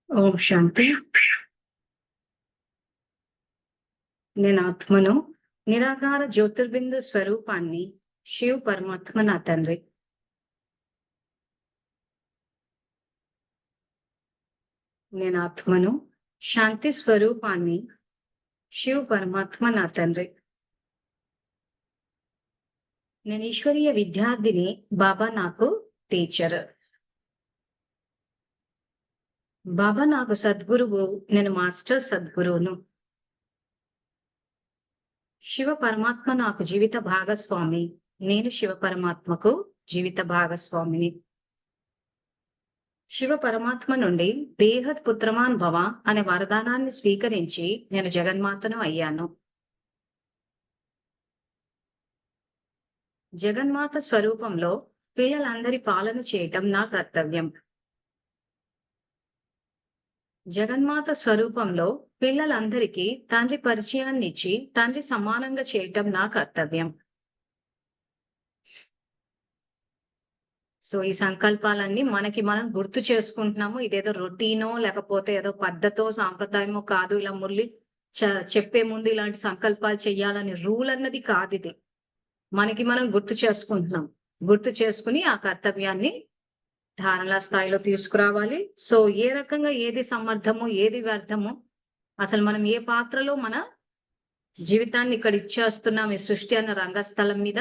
ఓం శాంతి. నేను ఆత్మను, నిరాకార జ్యోతిర్బిందు స్వరూపాన్ని, శివ్ పరమాత్మ నా తండ్రి. నేను ఆత్మను, శాంతి స్వరూపాన్ని, శివ్ పరమాత్మ నా తండ్రి. నేను ఈశ్వరీయ విద్యార్థిని, బాబా నాకు టీచర్. బాబా నాకు సద్గురువు, నేను మాస్టర్ సద్గురువును. శివ పరమాత్మ నాకు జీవిత భాగస్వామి, నేను శివ పరమాత్మకు జీవిత భాగస్వామిని. శివ పరమాత్మ నుండి బేహద్ పుత్రమాన్ భవ అనే వరదానాన్ని స్వీకరించి నేను జగన్మాతను అయ్యాను. జగన్మాత స్వరూపంలో పిల్లలందరి పాలన చేయటం నా కర్తవ్యం. జగన్మాత స్వరూపంలో పిల్లలందరికీ తండ్రి పరిచయాన్నిచ్చి తండ్రి సమానంగా చేయటం నా కర్తవ్యం. సో ఈ సంకల్పాలన్నీ మనకి మనం గుర్తు చేసుకుంటున్నాము. ఇదేదో రొటీనో లేకపోతే ఏదో పద్ధతో సాంప్రదాయమో కాదు. ఇలా మురళి చెప్పే ముందు ఇలాంటి సంకల్పాలు చెయ్యాలని రూల్ అన్నది కాదు ఇది. మనకి మనం గుర్తు చేసుకుంటున్నాం. గుర్తు చేసుకుని ఆ కర్తవ్యాన్ని ధారణల స్థాయిలో తీసుకురావాలి. సో ఏ రకంగా ఏది సమర్థము, ఏది వ్యర్థము, అసలు మనం ఏ పాత్రలో మన జీవితాన్ని ఇక్కడ ఇచ్చేస్తున్నాం ఈ సృష్టి అన్న రంగస్థలం మీద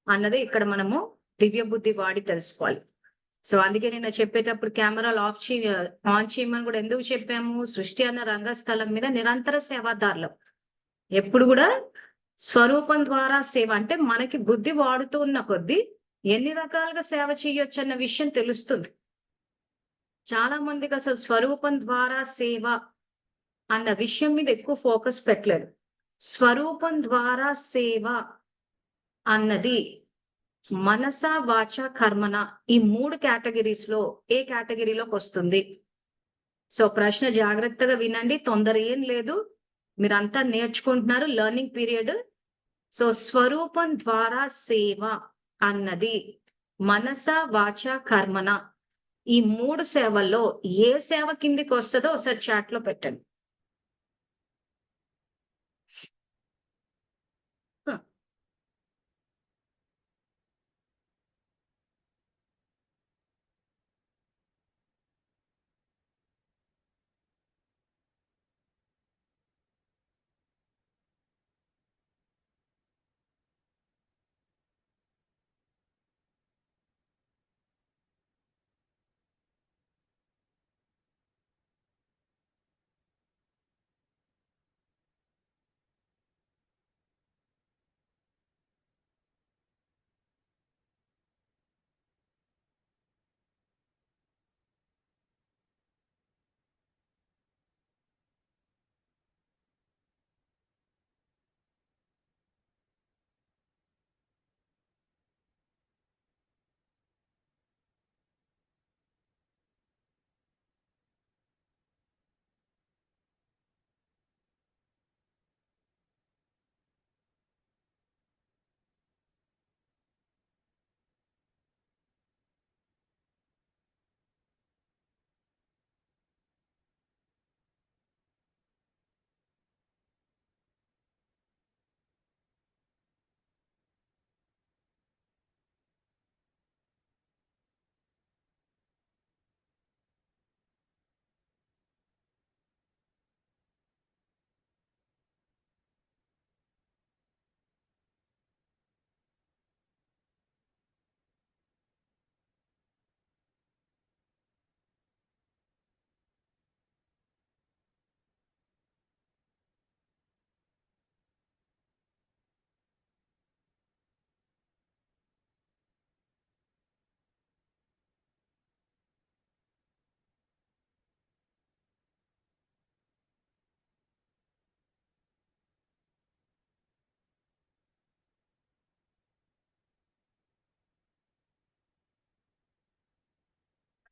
అన్నది ఇక్కడ మనము దివ్య బుద్ధి వాడి తెలుసుకోవాలి. సో అందుకే నేను చెప్పేటప్పుడు కెమెరాలు ఆన్ చేయమని కూడా ఎందుకు చెప్పాము? సృష్టి అన్న రంగస్థలం మీద నిరంతర సేవాదారులు ఎప్పుడు కూడా స్వరూపం ద్వారా సేవ అంటే మనకి బుద్ధి వాడుతూ ఉన్న కొద్దీ ఎన్ని రకాలుగా సేవ చేయొచ్చు అన్న విషయం తెలుస్తుంది. చాలా మందికి అసలు స్వరూపం ద్వారా సేవ అన్న విషయం మీద ఎక్కువ ఫోకస్ పెట్టలేదు. స్వరూపం ద్వారా సేవ అన్నది మనస, వాచ, కర్మన ఈ 3 కేటగిరీస్ లో ఏ కేటగిరీలోకి వస్తుంది? సో ప్రశ్న జాగ్రత్తగా వినండి. తొందర ఏం లేదు. మీరంతా నేర్చుకుంటున్నారు, లెర్నింగ్ పీరియడ్. సో స్వరూపం ద్వారా సేవ అన్నది మనస, వాచ, కర్మన ఈ 3 సేవల్లో ఏ సేవ కిందికి వస్తుందో ఒకసారి చాట్ లో పెట్టండి.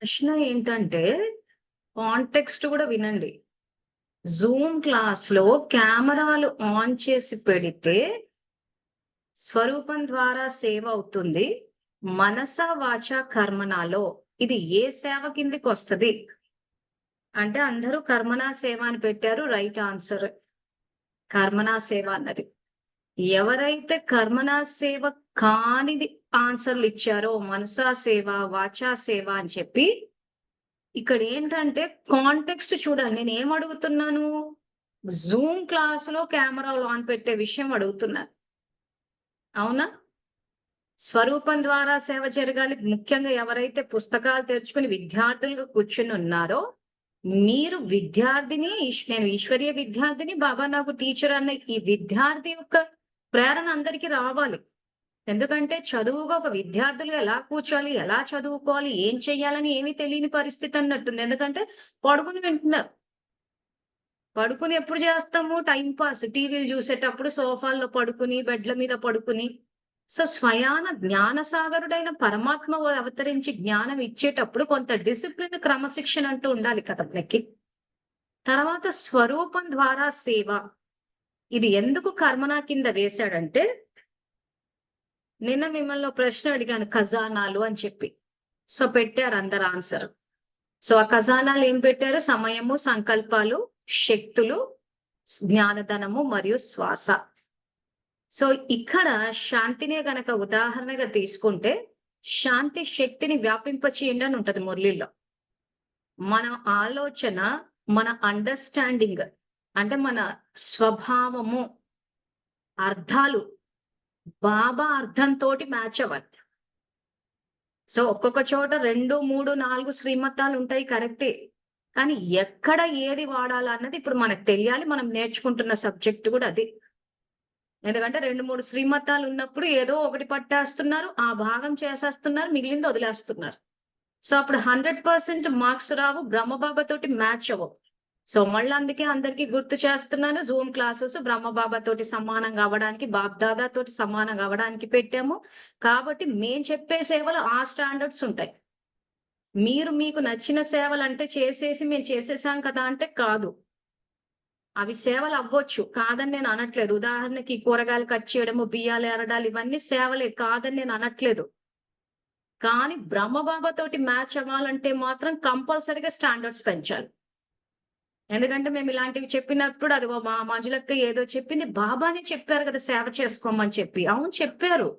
ప్రశ్న ఏంటంటే కాంటెక్స్ట్ కూడా వినండి. జూమ్ క్లాస్ లో కెమెరాలు ఆన్ చేసి పెడితే స్వరూపం ద్వారా సేవ అవుతుంది. మనస, వాచ, కర్మనాలో ఇది ఏ సేవ కిందికి వస్తుంది? అంటే అందరూ కర్మణా సేవ అని పెట్టారు. Right answer. కర్మణా సేవ అన్నది. ఎవరైతే కర్మణా సేవ కానిది ఆన్సర్లు ఇచ్చారో మనసా సేవ, వాచా సేవ అని చెప్పి ఇక్కడ ఏంటంటే కాంటెక్స్ట్ చూడాలి. నేనేం అడుగుతున్నాను? జూమ్ క్లాస్‌లో కెమెరాలు ఆన్ పెట్టే విషయం అడుగుతున్నాను. అవునా? స్వరూపం ద్వారా సేవ జరగాలి. ముఖ్యంగా ఎవరైతే పుస్తకాలు తెరుచుకొని విద్యార్థులుగా కూర్చొనున్నారో, మీరు విద్యార్థిని నేను ఈశ్వరీయ విద్యార్థిని, బాబా నాకు టీచర్ అన్న ఈ విద్యార్థి యొక్క ప్రేరణ అందరికి రావాలి. ఎందుకంటే చదువుగా ఒక విద్యార్థులుగా ఎలా కూర్చోవాలి, ఎలా చదువుకోవాలి, ఏం చెయ్యాలని ఏమీ తెలియని పరిస్థితి అన్నట్టుంది. ఎందుకంటే పడుకొని వింటున్నారు. పడుకొని ఎప్పుడు చేస్తాము? Time pass. టీవీలు చూసేటప్పుడు సోఫాల్లో పడుకుని, బెడ్ల మీద పడుకుని. సో, స్వయాన జ్ఞానసాగరుడైన పరమాత్మ అవతరించి జ్ఞానం ఇచ్చేటప్పుడు కొంత డిసిప్లిన్, క్రమశిక్షణ అంటూ ఉండాలి కదా మనకి. తర్వాత స్వరూపం ద్వారా సేవ. ఇది ఎందుకు కర్మనా కింద వేశాడంటే, నిన్న మిమ్మల్ని ఓ ప్రశ్న అడిగాను ఖజానాలు అని చెప్పి. సో, పెట్టారు అందరు ఆన్సర్. సో, ఆ ఖజానాలు ఏం పెట్టారు? సమయము, సంకల్పాలు, శక్తులు, జ్ఞానధనము మరియు శ్వాస. సో, ఇక్కడ శాంతినే గనక ఉదాహరణగా తీసుకుంటే, శాంతి శక్తిని వ్యాపింపచేయండి అని ఉంటది మురళిలో. మన ఆలోచన, మన అండర్‌స్టాండింగ్ అంటే మన స్వభావము, అర్థాలు బాబా అర్థంతోటి మ్యాచ్ అవ్వాలి. సో, ఒక్కొక్క చోట 2, 3, 4 శ్రీమతాలుంటాయి కరెక్టే. కానీ ఎక్కడ ఏది వాడాలన్నది ఇప్పుడు మనకు తెలియాలి. మనం నేర్చుకుంటున్న సబ్జెక్ట్ గూడా అదే. ఎందుకంటే 2, 3 శ్రీమతాలున్నప్పుడు ఏదో ఒకటి పట్టేస్తున్నారు. ఆ భాగం చేసేస్తున్నారు. మిగిలింది వదిలేస్తున్నారు. సో, అప్పుడు 100% మార్క్స్ రావు. బ్రహ్మబాబా తోటి మ్యాచ్ అవ్వవు. సో, మళ్ళీ అందుకే అందరికీ గుర్తు చేస్తున్నాను. జూమ్ క్లాసెస్ బ్రహ్మబాబా తోటి సమానంగా అవ్వడానికి, బాప్‌దాదా తోటి సమానంగా అవ్వడానికి పెట్టాము. కాబట్టి మేము చెప్పే సేవలు ఆ స్టాండర్డ్స్ ఉంటాయి. మీరు మీకు నచ్చిన సేవలంటే చేసేసి మేము చేసేసాం కదా అంటే కాదు. అవి సేవలు అవ్వచ్చు. కాదని నేను అనట్లేదు. ఉదాహరణకి కూరగాయలు కట్ చేయడము, బియ్యాలు ఏరడాలు ఇవన్నీ సేవలే కాదని నేను అనట్లేదు. కానీ బ్రహ్మబాబా తోటి మ్యాచ్ అవ్వాలంటే మాత్రం కంపల్సరీగా స్టాండర్డ్స్ పెంచాలి. ఎందుకంటే మేము ఇలాంటివి చెప్పినప్పుడు అదిగో మా మంజులక్క ఏదో చెప్పింది. బాబానే చెప్పారు కదా! సేవ చేసుకోమని చెప్పి. అవును చెప్పారు.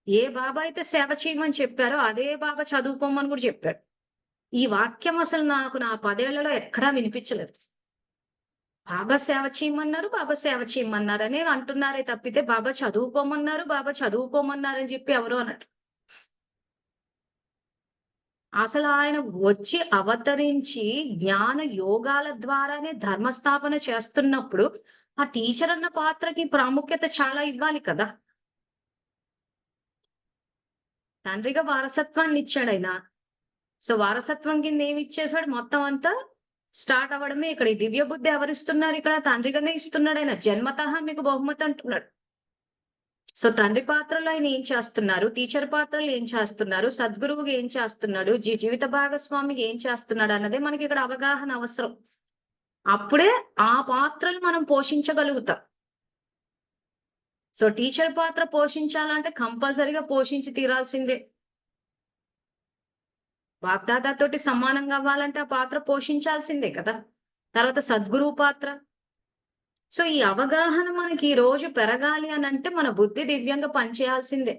ఏ బాబా అయితే సేవ చేయమని చెప్పారో అదే బాబా చదువుకోమని కూడా చెప్పాడు. ఈ వాక్యం అసలు నాకు నా 10 ఏళ్లలో ఎక్కడా వినిపించలేదు. బాబా సేవ చేయమన్నారు, బాబా సేవ చేయమన్నారనే అంటున్నారే తప్పితే బాబా చదువుకోమన్నారు, బాబా చదువుకోమన్నారని చెప్పి ఎవరు అనట్లేదు. అసలు ఆయన వచ్చి అవతరించి జ్ఞాన యోగాల ద్వారానే ధర్మస్థాపన చేస్తున్నప్పుడు, ఆ టీచర్ అన్న పాత్రకి ప్రాముఖ్యత చాలా ఇవ్వాలి కదా! తండ్రిగా వారసత్వాన్ని ఇచ్చాడాయన. సో, వారసత్వం కింద ఏమిచ్చేసాడు మొత్తం అంతా స్టార్ట్ అవ్వడమే ఇక్కడ. ఈ దివ్య బుద్ధి ఎవరిస్తున్నారు ఇక్కడ? తండ్రిగానే ఇస్తున్నాడాయన. జన్మతః మీకు బహుమతి అంటున్నాడు. సో, తండ్రి పాత్రలో ఆయన ఏం చేస్తున్నారు? టీచర్ పాత్రలో ఏం చేస్తున్నారు? సద్గురువుగా ఏం చేస్తున్నాడు? జీవిత భాగస్వామిగా ఏం చేస్తున్నాడు అన్నదే మనకిక్కడ అవగాహన అవసరం. అప్పుడే ఆ పాత్రలు మనం పోషించగలుగుతాం. సో, టీచర్ పాత్ర పోషించాలంటే కంపల్సరీగా పోషించి తీరాల్సిందే. వాగ్దాదాతోటి సమానంగా అవ్వాలంటే ఆ పాత్ర పోషించాల్సిందే కదా! తర్వాత సద్గురువు పాత్ర. సో, ఈ అవగాహన మనకి ఈ రోజు పెరగాలి అనంటే మన బుద్ధి దివ్యంగా పనిచేయాల్సిందే.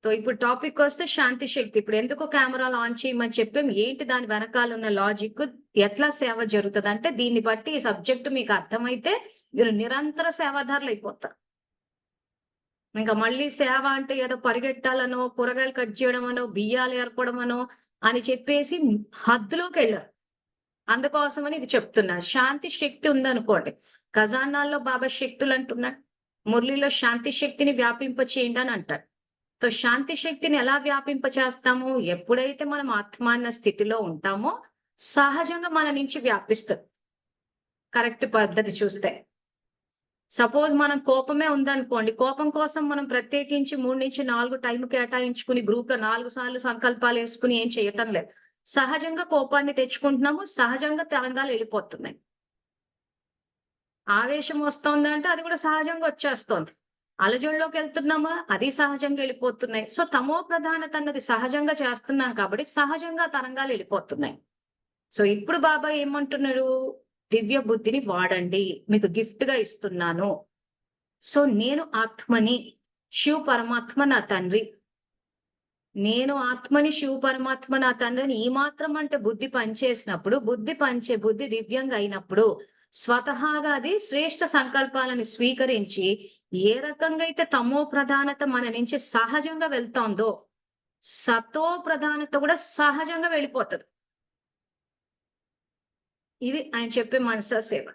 సో, ఇప్పుడు టాపిక్కొస్తే శాంతి శక్తి. ఇప్పుడెందుకు కెమెరాలు ఆన్ చేయమని చెప్పాం? ఏంటి దాని వెనకాలున్న లాజిక్? ఎట్లా సేవ జరుగుతదంటే దీన్ని బట్టి ఈ సబ్జెక్ట్ మీకు అర్థమైతే మీరు నిరంతర సేవాదారులయిపోతారు. ఇంక మళ్ళీ సేవ అంటే ఏదో పరిగెట్టాలనో, కూరగాయలు కట్ చేయడమనో, బియ్యాలు ఏర్పడమనో అని చెప్పేసి హద్దులోకెళ్లారు. అందుకోసమని ఇది చెప్తున్నా. శాంతి శక్తి ఉందనుకోండి. ఖజానాల్లో బాబా శక్తులంటున్నాడు. మురళిలో శాంతి శక్తిని వ్యాపింపచేయండి అని అంటాడు. సో, శాంతి శక్తిని ఎలా వ్యాపింపచేస్తాము? ఎప్పుడైతే మనం ఆత్మాన్న స్థితిలో ఉంటామో, సహజంగా మన నుంచి వ్యాపిస్తది. కరెక్ట్ పద్ధతి చూస్తే. సపోజ్ మనం కోపమే ఉందనుకోండి. కోపం కోసం మనం ప్రత్యేకించి 3-4 టైమ్ కేటాయించుకుని గ్రూప్‌లో 4 సార్లు సంకల్పాలేసుకొని ఏం చేయటం లేదు. సహజంగా కోపాన్ని తెచ్చుకుంటున్నాము. సహజంగా తరంగాలు ఎళ్ళిపోతున్నాయి. ఆవేశం వస్తోందంటే అది కూడా సహజంగా వచ్చేస్తోంది. అలజడిలోకెళ్తున్నామా? అది సహజంగా ఎళ్ళిపోతున్నాయి. సో, తమో ప్రధానత అన్నది సహజంగా చేస్తున్నాం కాబట్టి సహజంగా తరంగాలు ఎళ్ళిపోతున్నాయి. సో ఇప్పుడు బాబా ఏమంటున్నారు? దివ్య బుద్ధిని వాడండి. మీకు గిఫ్ట్ గా ఇస్తున్నాను. సో నేను ఆత్మని, శివ పరమాత్మ నా తండ్రి. నేను ఆత్మని, శివ పరమాత్మ నా తండ్రిని ఈ మాత్రం అంటే బుద్ధి పనిచేసినప్పుడు, బుద్ధి దివ్యంగా అయినప్పుడు, స్వతహాగా అది శ్రేష్ఠ సంకల్పాలను స్వీకరించి, ఏ రకంగా అయితే తమో ప్రధానత మన నుంచి సహజంగా వెళ్తోందో, సతో ప్రధానత కూడా సహజంగా వెళ్ళిపోతది. ఇది ఆయన చెప్పే మనసా సేవ.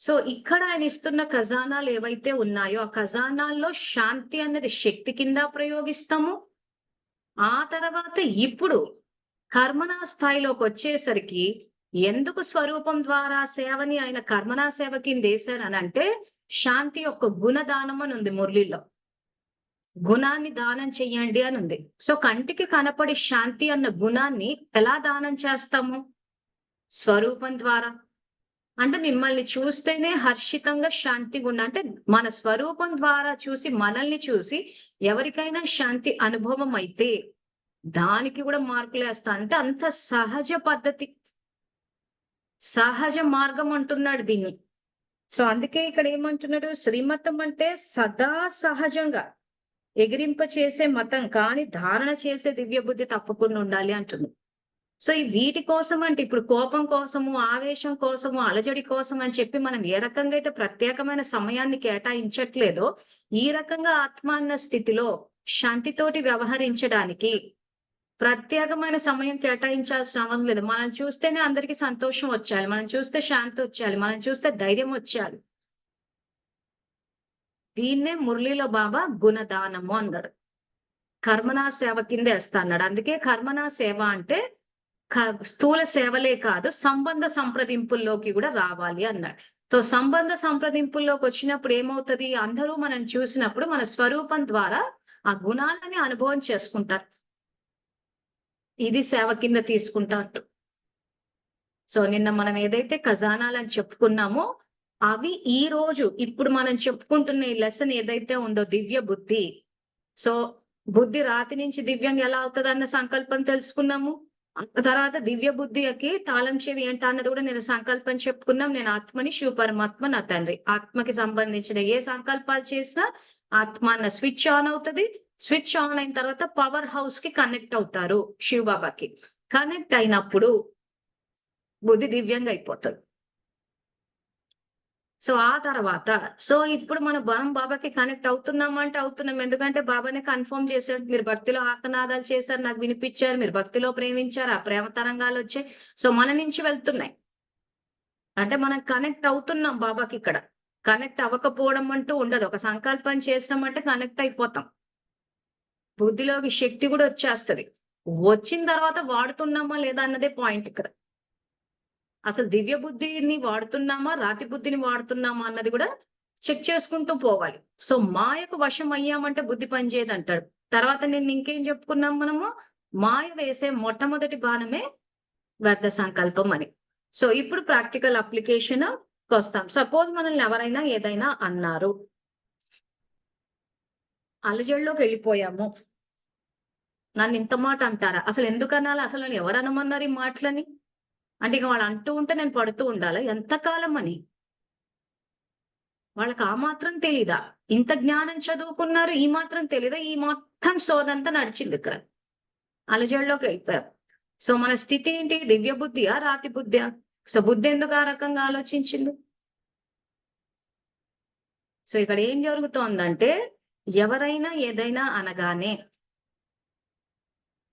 సో ఇక్కడ ఆయన ఇస్తున్న ఖజానాలు ఏవైతే ఉన్నాయో, ఆ ఖజానాల్లో శాంతి అన్నది శక్తి కింద ప్రయోగిస్తాము. ఆ తర్వాత ఇప్పుడు కర్మనా స్థాయిలోకొచ్చేసరికి ఎందుకు స్వరూపం ద్వారా సేవని ఆయన కర్మనా సేవ కిందేశాడనంటే, శాంతి యొక్క గుణదానం అని ఉంది మురళిలో. గుణాన్ని దానం చెయ్యండి అని ఉంది. సో కంటికి కనపడి శాంతి అన్న గుణాన్ని ఎలా దానం చేస్తాము? స్వరూపం ద్వారా. అంటే మిమ్మల్ని చూస్తేనే హర్షితంగా శాంతిగుండ అంటే మన స్వరూపం ద్వారా చూసి మనల్ని చూసి ఎవరికైనా శాంతి అనుభవం అయితే దానికి కూడా మార్కులేస్తా. అంటే అంత సహజ పద్ధతి. సహజ మార్గం అంటున్నాడు దీన్ని. సో అందుకే ఇక్కడ ఏమంటున్నాడు? శ్రీమతం అంటే సదా సహజంగా ఎగిరింప చేసే మతం కానీ ధారణ చేసే దివ్య బుద్ధి తప్పకుండా ఉండాలి అంటుంది. సో ఈ వీటి కోసం అంటే ఇప్పుడు కోపం కోసము, ఆవేశం కోసము, అలజడి కోసం అని చెప్పి మనం ఏ రకంగా అయితే ప్రత్యేకమైన సమయాన్ని కేటాయించట్లేదో, ఈ రకంగా ఆత్మ అన్న స్థితిలో శాంతితోటి వ్యవహరించడానికి ప్రత్యేకమైన సమయం కేటాయించాల్సిన అవసరం లేదు. మనం చూస్తేనే అందరికి సంతోషం వచ్చేయాలి. మనం చూస్తే శాంతి వచ్చేయాలి. మనం చూస్తే ధైర్యం వచ్చేయాలి. దీన్నే మురళీలో బాబా గుణదానము అన్నాడు. కర్మనా సేవ కిందేస్తా అన్నాడు. అందుకే కర్మనా సేవ అంటే స్థూల సేవలే కాదు, సంబంధ సంప్రదింపుల్లోకి కూడా రావాలి అన్నాడు. సో సంబంధ సంప్రదింపుల్లోకి వచ్చినప్పుడు ఏమవుతది? అందరూ మనం చూసినప్పుడు మన స్వరూపం ద్వారా ఆ గుణాలని అనుభవం చేసుకుంటారు. ఇది సేవ కింద తీసుకుంటారు. సో నిన్న మనం ఏదైతే ఖజానాలని చెప్పుకున్నామో అవి ఈ రోజు ఇప్పుడు మనం చెప్పుకుంటున్న ఈ లెసన్ ఏదైతే ఉందో దివ్య బుద్ధి. సో బుద్ధి రాతి నుంచి దివ్యంగా ఎలా అవుతదన్న సంకల్పం తెలుసుకున్నాము. తర్వాత దివ్య బుద్ధికి తాళం చెవి ఏంట అన్నది కూడా నేను సంకల్పం చెప్పుకున్నాం. నేను ఆత్మని, శివ పరమాత్మ నా తండ్రి. ఆత్మకి సంబంధించిన ఏ సంకల్పాలు చేసినా ఆత్మ అన్న స్విచ్ ఆన్ అవుతది. స్విచ్ ఆన్ అయిన తర్వాత పవర్ హౌస్ కి కనెక్ట్ అవుతారు శివ బాబాకి. కనెక్ట్ అయినప్పుడు బుద్ధి దివ్యంగా అయిపోతది. సో ఆ తర్వాత ఇప్పుడు మనం బాబాకి కనెక్ట్ అవుతున్నామా అంటే అవుతున్నాం. ఎందుకంటే బాబానే కన్ఫర్మ్ చేశాడు. మీరు భక్తిలో ఆర్తనాదాలు చేశారు, నాకు వినిపించారు. మీరు భక్తిలో ప్రేమించారు, ఆ ప్రేమ తరంగాలు వచ్చాయి. సో మన నుంచి వెళ్తున్నాయి. అంటే మనం కనెక్ట్ అవుతున్నాం బాబాకి ఇక్కడ. కనెక్ట్ అవ్వకపోవడం అంటూ ఉండదు. ఒక సంకల్పం చేసినాం అంటే కనెక్ట్ అయిపోతాం. బుద్ధిలోకి శక్తి కూడా వచ్చేస్తది. వచ్చిన తర్వాత వాడుతున్నామా లేదా అన్నదే పాయింట్ ఇక్కడ. అసలు దివ్య బుద్ధిని వాడుతున్నామా? రాతి బుద్ధిని వాడుతున్నామా? అన్నది కూడా చెక్ చేసుకుంటూ పోవాలి. సో మాయకు వశం అయ్యామంటే బుద్ధి పనిచేయదంటాడు. తర్వాత నేను ఇంకేం చెప్పుకున్నాం మనము? మాయ వేసే మొట్టమొదటి బాణమే వ్యర్థ సంకల్పం అని. సో ఇప్పుడు ప్రాక్టికల్ అప్లికేషన్ కొస్తాం. సపోజ్ మనల్ని ఎవరైనా ఏదైనా అన్నారు. అలజడిలోకి వెళ్ళిపోయాము. నన్ను ఇంత మాట అంటారా? అసలు ఎందుకనాలి? అసలు నన్ను ఎవరు అనమన్నారు ఈ మాటలని? అంటే ఇక వాళ్ళు అంటూ ఉంటే నేను పడుతూ ఉండాలా? ఎంతకాలం అని? వాళ్ళకి ఆ మాత్రం తెలీదా? ఇంత జ్ఞానం చదువుకున్నారు, ఈ మాత్రం తెలీదా? ఈ మొత్తం సోదంతా నడిచిందిక్కడ. అలజడిలోకి వెళ్ళిపోయారు. సో మన స్థితి ఏంటి? దివ్య బుద్ధియా? రాతి బుద్ధ్యా? సో బుద్ధి ఎందుకు ఆ రకంగా ఆలోచించింది? సో ఇక్కడ ఏం జరుగుతోందంటే ఎవరైనా ఏదైనా అనగానే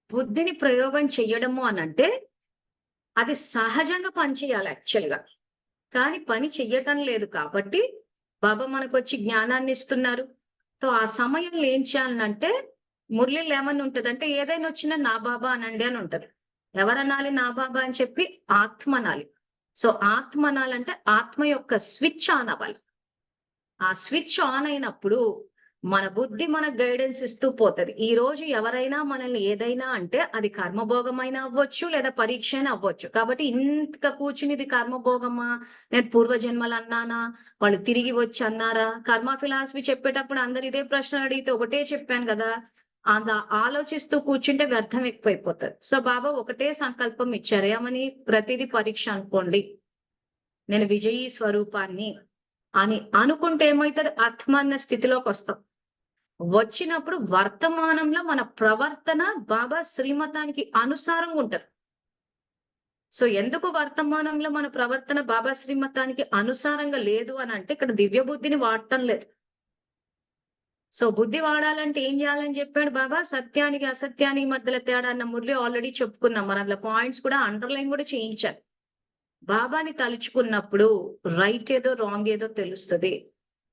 బుద్ధిని ప్రయోగం చెయ్యడము అనంటే అది సహజంగా పనిచేయాలి యాక్చువల్‌గా. కానీ పని చెయ్యటం లేదు కాబట్టి బాబా మనకొచ్చి జ్ఞానాన్ని ఇస్తున్నారు. సో ఆ సమయంలో ఏం చేయాలనంటే మురళిలో ఏమని ఉంటదంటే ఏదైనా వచ్చినా నా బాబా అనండి అని ఉంటది. ఎవరనాలి నా బాబా అని చెప్పి? ఆత్మ అనాలి. సో ఆత్మ అనాలంటే ఆత్మ యొక్క స్విచ్ ఆన్ అవ్వాలి. ఆ స్విచ్ ఆన్ అయినప్పుడు మన బుద్ధి మనకు గైడెన్స్ ఇస్తూ పోతది. ఈ రోజు ఎవరైనా మనల్ని ఏదైనా అంటే అది కర్మభోగమైనా అవ్వచ్చు లేదా పరీక్ష అయినా అవ్వచ్చు. కాబట్టి ఇంత కూర్చుని ఇది కర్మభోగమా? నేను పూర్వజన్మలు అన్నానా? వాళ్ళు తిరిగి వచ్చి అన్నారా? కర్మ ఫిలాసఫీ చెప్పేటప్పుడు అందరు ఇదే ప్రశ్న అడిగితే ఒకటే చెప్పాను గదా! అలా ఆలోచిస్తూ కూర్చుంటే వ్యర్థం ఎక్కువైపోతది. సో, బాబా ఒకటే సంకల్పం ఇచ్చారు. ఏమని? ప్రతిది పరీక్ష అనుకోండి. నేను విజయీ స్వరూపాన్ని అని అనుకుంటే ఏమైతది? ఆత్మ అన్న స్థితిలోకొస్తాం. వచ్చినప్పుడు వర్తమానంలో మన ప్రవర్తన బాబా శ్రీమతానికి అనుసారంగా ఉంటది. సో, ఎందుకు వర్తమానంలో మన ప్రవర్తన బాబా శ్రీమతానికి అనుసారంగా లేదు అనంటే, ఇక్కడ దివ్య బుద్ధిని వాడటం లేదు. సో, బుద్ధి వాడాలంటే ఏం జేయాలని జెప్పాడు బాబా? సత్యానికి, అసత్యానికి మధ్యల తేడా అన్న మురళి ఆల్రెడీ చెప్పుకున్నాం. మనం అందులో పాయింట్స్ కూడా అండర్‌లైన్ గూడా చేయించాను. బాబాని తలుచుకున్నప్పుడు రైట్ ఏదో, రాంగ్ ఏదో తెలుస్తది.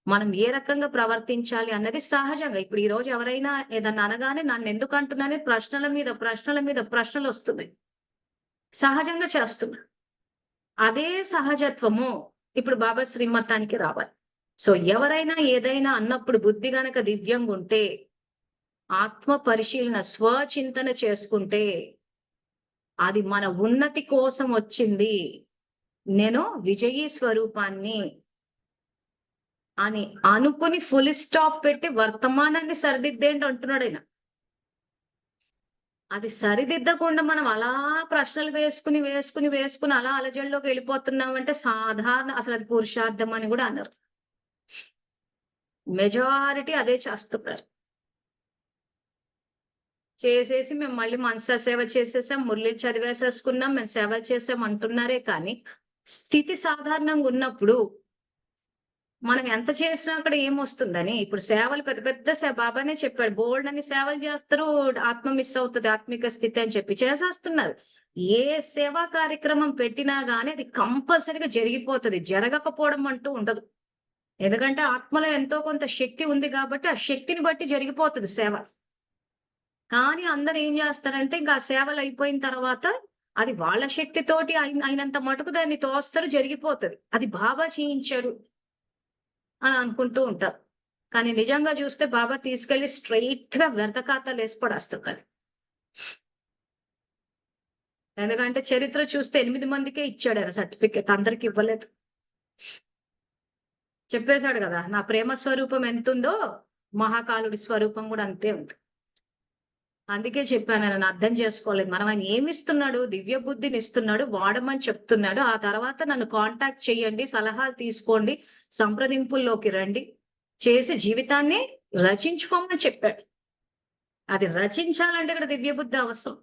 మనం ఏ రకంగా ప్రవర్తించాలి అన్నది సహజంగా. ఇప్పుడు ఈరోజు ఎవరైనా ఏదన్నా అనగానే నన్నెందుకు అంటున్నారని ప్రశ్నల మీద, ప్రశ్నల మీద ప్రశ్నలొస్తున్నాయి. సహజంగా చేస్తున్నా. అదే సహజత్వము ఇప్పుడు బాబా శ్రీమతానికి రావాలి. సో, ఎవరైనా ఏదైనా అన్నప్పుడు బుద్ధి గనక దివ్యంగుంటే, ఆత్మ పరిశీలన, స్వచింతన చేసుకుంటే, అది మన ఉన్నతి కోసం వచ్చింది. నేను విజయీ స్వరూపాన్ని అని అనుకుని ఫుల్ స్టాప్ పెట్టి వర్తమానాన్ని సరిదిద్దేంటి అంటున్నాడాయన. అది సరిదిద్దకుండా మనం అలా ప్రశ్నలు వేసుకుని అలా అలజడిలోకి వెళ్ళిపోతున్నామంటే సాధారణ అసలది పురుషార్థం అని గూడా అనరు. మెజారిటీ అదే చేస్తున్నారు. చేసేసి మేము మళ్ళీ మనసా సేవ చేసేసాం, మురళి చదివేసేసుకున్నాం, మేము సేవలు చేసాం అంటున్నారే కానీ, స్థితి సాధారణంగా ఉన్నప్పుడు మనం ఎంత చేసినా అక్కడ ఏమొస్తుందని, ఇప్పుడు సేవలు పెద్ద పెద్ద బాబానే చెప్పాడు. బోలెడన్ని సేవలు చేస్తారు. ఆత్మ మిస్ అవుతది. ఆత్మిక స్థితి అని చెప్పి చేసేస్తున్నారు. ఏ సేవా కార్యక్రమం పెట్టినా గాని అది కంపల్సరీగా జరిగిపోతది. జరగకపోవడం అంటూ ఉండదు. ఎందుకంటే ఆత్మలో ఎంతో కొంత శక్తి ఉంది కాబట్టి, ఆ శక్తిని బట్టి జరిగిపోతది సేవ. కానీ అందరూ ఏం జేస్తారంటే, ఇంకా ఆ సేవలు అయిపోయిన తర్వాత, అది వాళ్ళ శక్తితోటి అయినంత మటుకు దాన్ని తోస్తారు, జరిగిపోతది. అది బాబా చేయించాడు అని అనుకుంటూ ఉంటారు. కానీ నిజంగా జూస్తే బాబా తీసుకెళ్ళి స్ట్రెయిట్‌గా వ్యర్థ ఖాతాలేసి పడేస్తుంటది. ఎందుకంటే చరిత్ర చూస్తే 8 మందికే ఇచ్చాడాయన సర్టిఫికేట్. అందరికి ఇవ్వలేదు. చెప్పేసాడు గదా! నా ప్రేమ స్వరూపం ఎంతుందో, మహాకాలుడి స్వరూపం గూడా అంతే ఉంది. అందుకే చెప్పాను ఆయనను అర్థం చేసుకోలేదు. మనం ఆయన ఏమిస్తున్నాడు? దివ్య బుద్ధినిస్తున్నాడు. వాడమని చెప్తున్నాడు. ఆ తర్వాత నన్ను కాంటాక్ట్ చేయండి. సలహాలు తీసుకోండి. సంప్రదింపుల్లోకి రండి. చేసి జీవితాన్ని రచించుకోమని చెప్పాడు. అది రచించాలంటే ఇక్కడ దివ్య బుద్ధి అవసరం.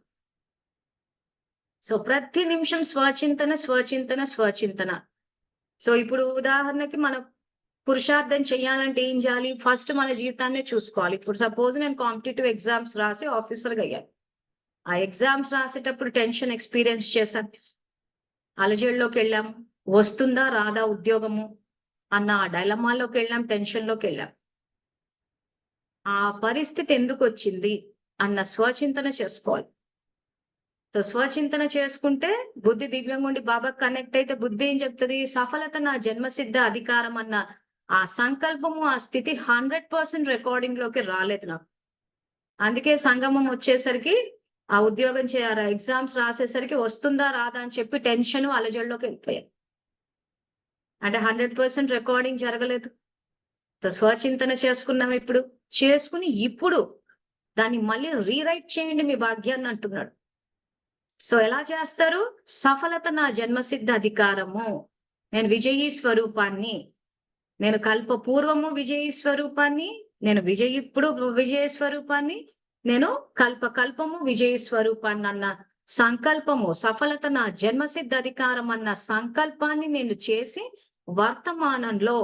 సో, ప్రతి నిమిషం స్వచింతన, స్వచింతన, స్వచింతన. సో, ఇప్పుడు ఉదాహరణకి మనం పురుషార్థం చేయాలంటే ఏం చేయాలి? ఫస్ట్ మన జీవితాన్నే చూసుకోవాలి. ఇప్పుడు సపోజ్ నేను కాంపిటీటివ్ ఎగ్జామ్స్ రాసి ఆఫీసర్‌గా అయ్యాను. ఆ ఎగ్జామ్స్ రాసేటప్పుడు టెన్షన్ ఎక్స్‌పీరియన్స్ చేశాను. అలజడిలోకెళ్ళాము. వస్తుందా? రాదా ఉద్యోగము? అన్న ఆ డైలమాలోకెళ్ళాం, టెన్షన్‌లోకెళ్ళాం. ఆ పరిస్థితి ఎందుకొచ్చింది? అన్న స్వచింతన చేసుకోవాలి. సో, స్వచింతన చేసుకుంటే బుద్ధి దివ్యంగుండి బాబాకి కనెక్ట్ అయితే బుద్ధి ఏం చెప్తది? సఫలత నా జన్మసిద్ధ అధికారం అన్న ఆ సంకల్పము, ఆ స్థితి 100% రికార్డింగ్‌లోకి రాలేదు నాకు. అందుకే సంగమం వచ్చేసరికి ఆ ఉద్యోగం చేయాలి. ఎగ్జామ్స్ రాసేసరికి వస్తుందా? రాదా? అని చెప్పి టెన్షను, అలజడిలోకెళ్ళిపోయాను. అంటే 100% రికార్డింగ్ జరగలేదు. స్వచింతన చేసుకున్నాం ఇప్పుడు. చేసుకొని ఇప్పుడు దాన్ని మళ్ళీ రీరైట్ చేయండి మీ భాగ్యాన్ని అంటున్నాడు. సో, ఎలా చేస్తారు? సఫలత నా జన్మసిద్ధ అధికారము. నేను విజయీ స్వరూపాన్ని. నేను కల్పపూర్వము విజయీ స్వరూపాన్ని. నేను ఇప్పుడు విజయ స్వరూపాన్ని. నేను కల్పకల్పము విజయ స్వరూపాన్నన్న సంకల్పము, సఫలత నా జన్మసిద్ధ అధికారం అన్న సంకల్పాన్ని నేను చేసి, వర్తమానంలో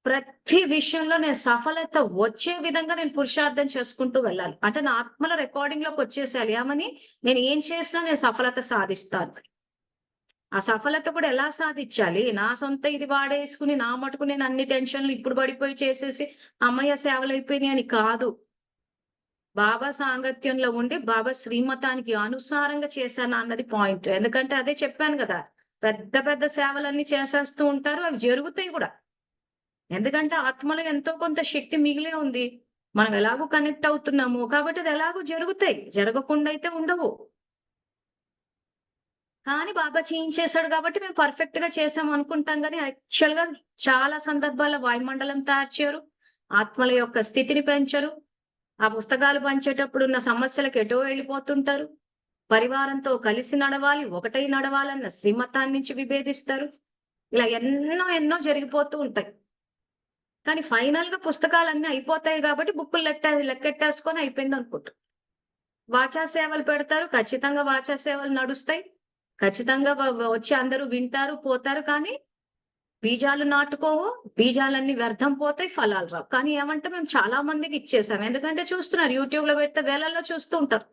ప్రతి విషయంలో నేను సఫలత వచ్చే విధంగా నేను పురుషార్థం చేసుకుంటూ వెళ్ళాలి. అంటే నా ఆత్మలో రికార్డింగ్‌లోకొచ్చేసేయాలి. ఏమని? నేను ఏం చేసినా నేను సఫలత సాధిస్తాను. ఆ సఫలత కూడా ఎలా సాధించాలి? నా సొంత ఇది వాడేసుకుని, నా మటుకు నేను అన్ని టెన్షన్‌లు ఇప్పుడు పడిపోయి చేసేసి, హమ్మయ్య! సేవలయిపోయినాయి అని కాదు. బాబా సాంగత్యంలో ఉండి, బాబా శ్రీమతానికి అనుసారంగా చేశానా అన్నది పాయింట్. ఎందుకంటే అదే చెప్పాను గదా! పెద్ద పెద్ద సేవలన్నీ చేసేస్తూ ఉంటారు. అవి జరుగుతాయి గూడా. ఎందుకంటే ఆత్మలో ఎంతో కొంత శక్తి మిగిలే ఉంది. మనం ఎలాగో కనెక్ట్ అవుతున్నాము. కాబట్టి అది ఎలాగో జరుగుతాయి. జరగకుండా అయితే ఉండవు. కానీ బాబా చేయించేసాడు కాబట్టి మేము పర్ఫెక్ట్‌గా చేసాం అనుకుంటాం గానీ, యాక్చువల్‌గా చాలా సందర్భాల్లో వాయుమండలం తయారు చేయరు. ఆత్మల యొక్క స్థితిని పెంచరు. ఆ పుస్తకాలు పంచేటప్పుడు ఉన్న సమస్యలకు ఎటో వెళ్ళిపోతుంటారు. పరివారంతో కలిసి నడవాలి, ఒకటై నడవాలన్న శ్రీమతాన్ని నుంచి విభేదిస్తారు. ఇలా ఎన్నో ఎన్నో జరిగిపోతూ ఉంటాయి. కానీ ఫైనల్‌గా పుస్తకాలన్నీ అయిపోతాయి కాబట్టి బుక్కులు లెక్కెట్టేసుకొని అయిపోయిందనుకుంటాం. వాచా సేవలు పెడతారు. ఖచ్చితంగా వాచా సేవలు నడుస్తాయి. ఖచ్చితంగా వచ్చి అందరూ వింటారు, పోతారు. కానీ బీజాలు నాటుకోవు. బీజాలన్నీ వ్యర్థం పోతాయి. ఫలాలు రావు. కానీ ఏమంటే మేము చాలా మందికి ఇచ్చేసాం. ఎందుకంటే చూస్తున్నారు యూట్యూబ్‌లో పెడితే వేలల్లో చూస్తూ ఉంటారు.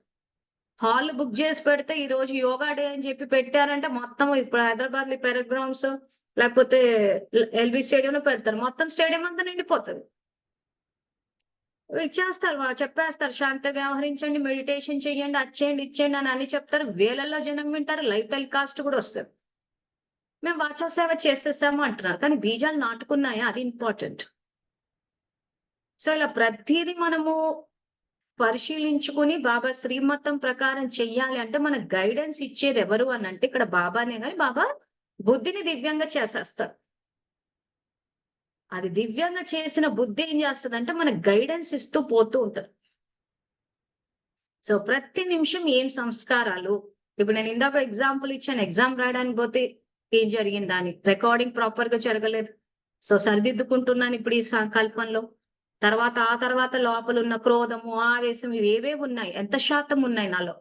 హాల్ బుక్ చేసి పెడితే ఈరోజు యోగా డే అని చెప్పి పెట్టారంటే మొత్తం ఇప్పుడు హైదరాబాద్‌లో పెరెడ్ గ్రౌండ్స్ లేకపోతే ఎల్బీ స్టేడియంలో పెడతారు. మొత్తం స్టేడియం అంతా నిండిపోతది. ఇచ్చేస్తారు. చెప్పేస్తారు. శాంతంగా వ్యవహరించండి, మెడిటేషన్ చేయండి, అది చేయండి, ఇది చేయండి అని చెప్తారు. వేలల్లో జనం వింటారు. లైవ్ టెలికాస్ట్ కూడా వస్తది. మేము వాచా సేవ చేసేసాము అంటున్నారు. కానీ బీజాలు నాటుకున్నాయా? అది ఇంపార్టెంట్. సో, ఇలా ప్రతీది మనము పరిశీలించుకొని బాబా శ్రీమతం ప్రకారం చెయ్యాలి అంటే మనకు గైడెన్స్ ఇచ్చేది ఎవరు అనంటే ఇక్కడ బాబానే గాని బాబా బుద్ధిని దివ్యంగా చేసేస్తారు. అది దివ్యంగా చేసిన బుద్ధి ఏం చేస్తదంటే మనకు గైడెన్స్ ఇస్తూ పోతూ ఉంటది. సో, ప్రతి నిమిషం ఏం సంస్కారాలు ఇప్పుడు నేను ఇందాక ఎగ్జాంపుల్ ఇచ్చాను. ఎగ్జామ్ రాయడానికి పోతే ఏం జరిగిందని. రికార్డింగ్ ప్రాపర్‌గా జరగలేదు. సో, సరిదిద్దుకుంటున్నాను ఇప్పుడు ఈ సంకల్పంలో. ఆ తర్వాత లోపలున్న క్రోధము, ఆవేశం ఇవేవేవి ఉన్నాయి. ఎంత శాతం ఉన్నాయి నాలో?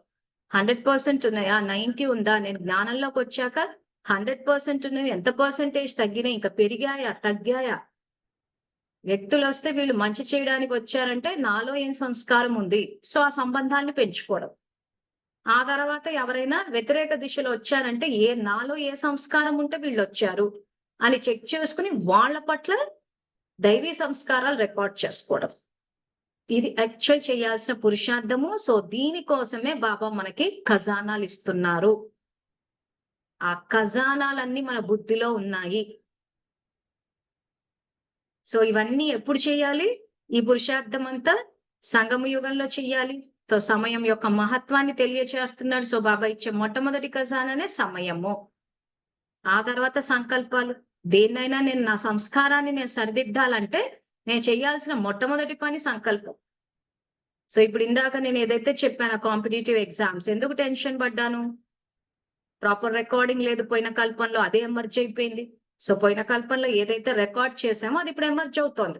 100% ఉన్నాయా? 90 ఉందా? నేను జ్ఞానంలోకొచ్చాక 100% ఉన్నవి. ఎంత పర్సెంటేజ్ తగ్గినాయి? ఇంకా పెరిగాయా? తగ్గాయా? వ్యక్తులొస్తే వీళ్ళు మంచి చేయడానికి వచ్చారంటే నాలో ఏం సంస్కారం ఉంది? సో, ఆ సంబంధాన్ని పెంచుకోవడం. ఆ తర్వాత ఎవరైనా వ్యతిరేక దిశలో వచ్చారంటే నాలో ఏ సంస్కారం ఉంటే వీళ్ళొచ్చారు అని చెక్ చేసుకొని వాళ్ళ పట్ల దైవీ సంస్కారాలు రికార్డ్ చేసుకోవడం. ఇది యాక్చువల్ చేయాల్సిన పురుషార్థము. సో, దీనికోసమే బాబా మనకి ఖజానాలిస్తున్నారు. ఆ ఖజానాలన్నీ మన బుద్ధిలో ఉన్నాయి. సో, ఇవన్నీ ఎప్పుడు చేయాలి? ఈ పురుషార్థం అంతా సంగమ యుగంలో చెయ్యాలి. సో, సమయం యొక్క మహత్వాన్ని తెలియచేస్తున్నాడు. సో, బాబా ఇచ్చే మొట్టమొదటి ఖజానానే సమయము. ఆ తర్వాత సంకల్పాలు. దేన్నైనా నేను నా సంస్కారాన్ని నేను సరిదిద్దాలంటే నేను చేయాల్సిన మొట్టమొదటి పని సంకల్పం. సో, ఇప్పుడు ఇందాక నేను ఏదైతే చెప్పానో కాంపిటీటివ్ ఎగ్జామ్స్ ఎందుకు టెన్షన్ పడ్డాను? ప్రాపర్ రికార్డింగ్ లేదు పోయిన కల్పంలో. అదే ఎమర్జ్ అయిపోయింది. సో, పోయిన కల్పంలో ఏదైతే రికార్డ్ చేసామో అది ఇప్పుడు ఎమర్జ్ అవుతోంది.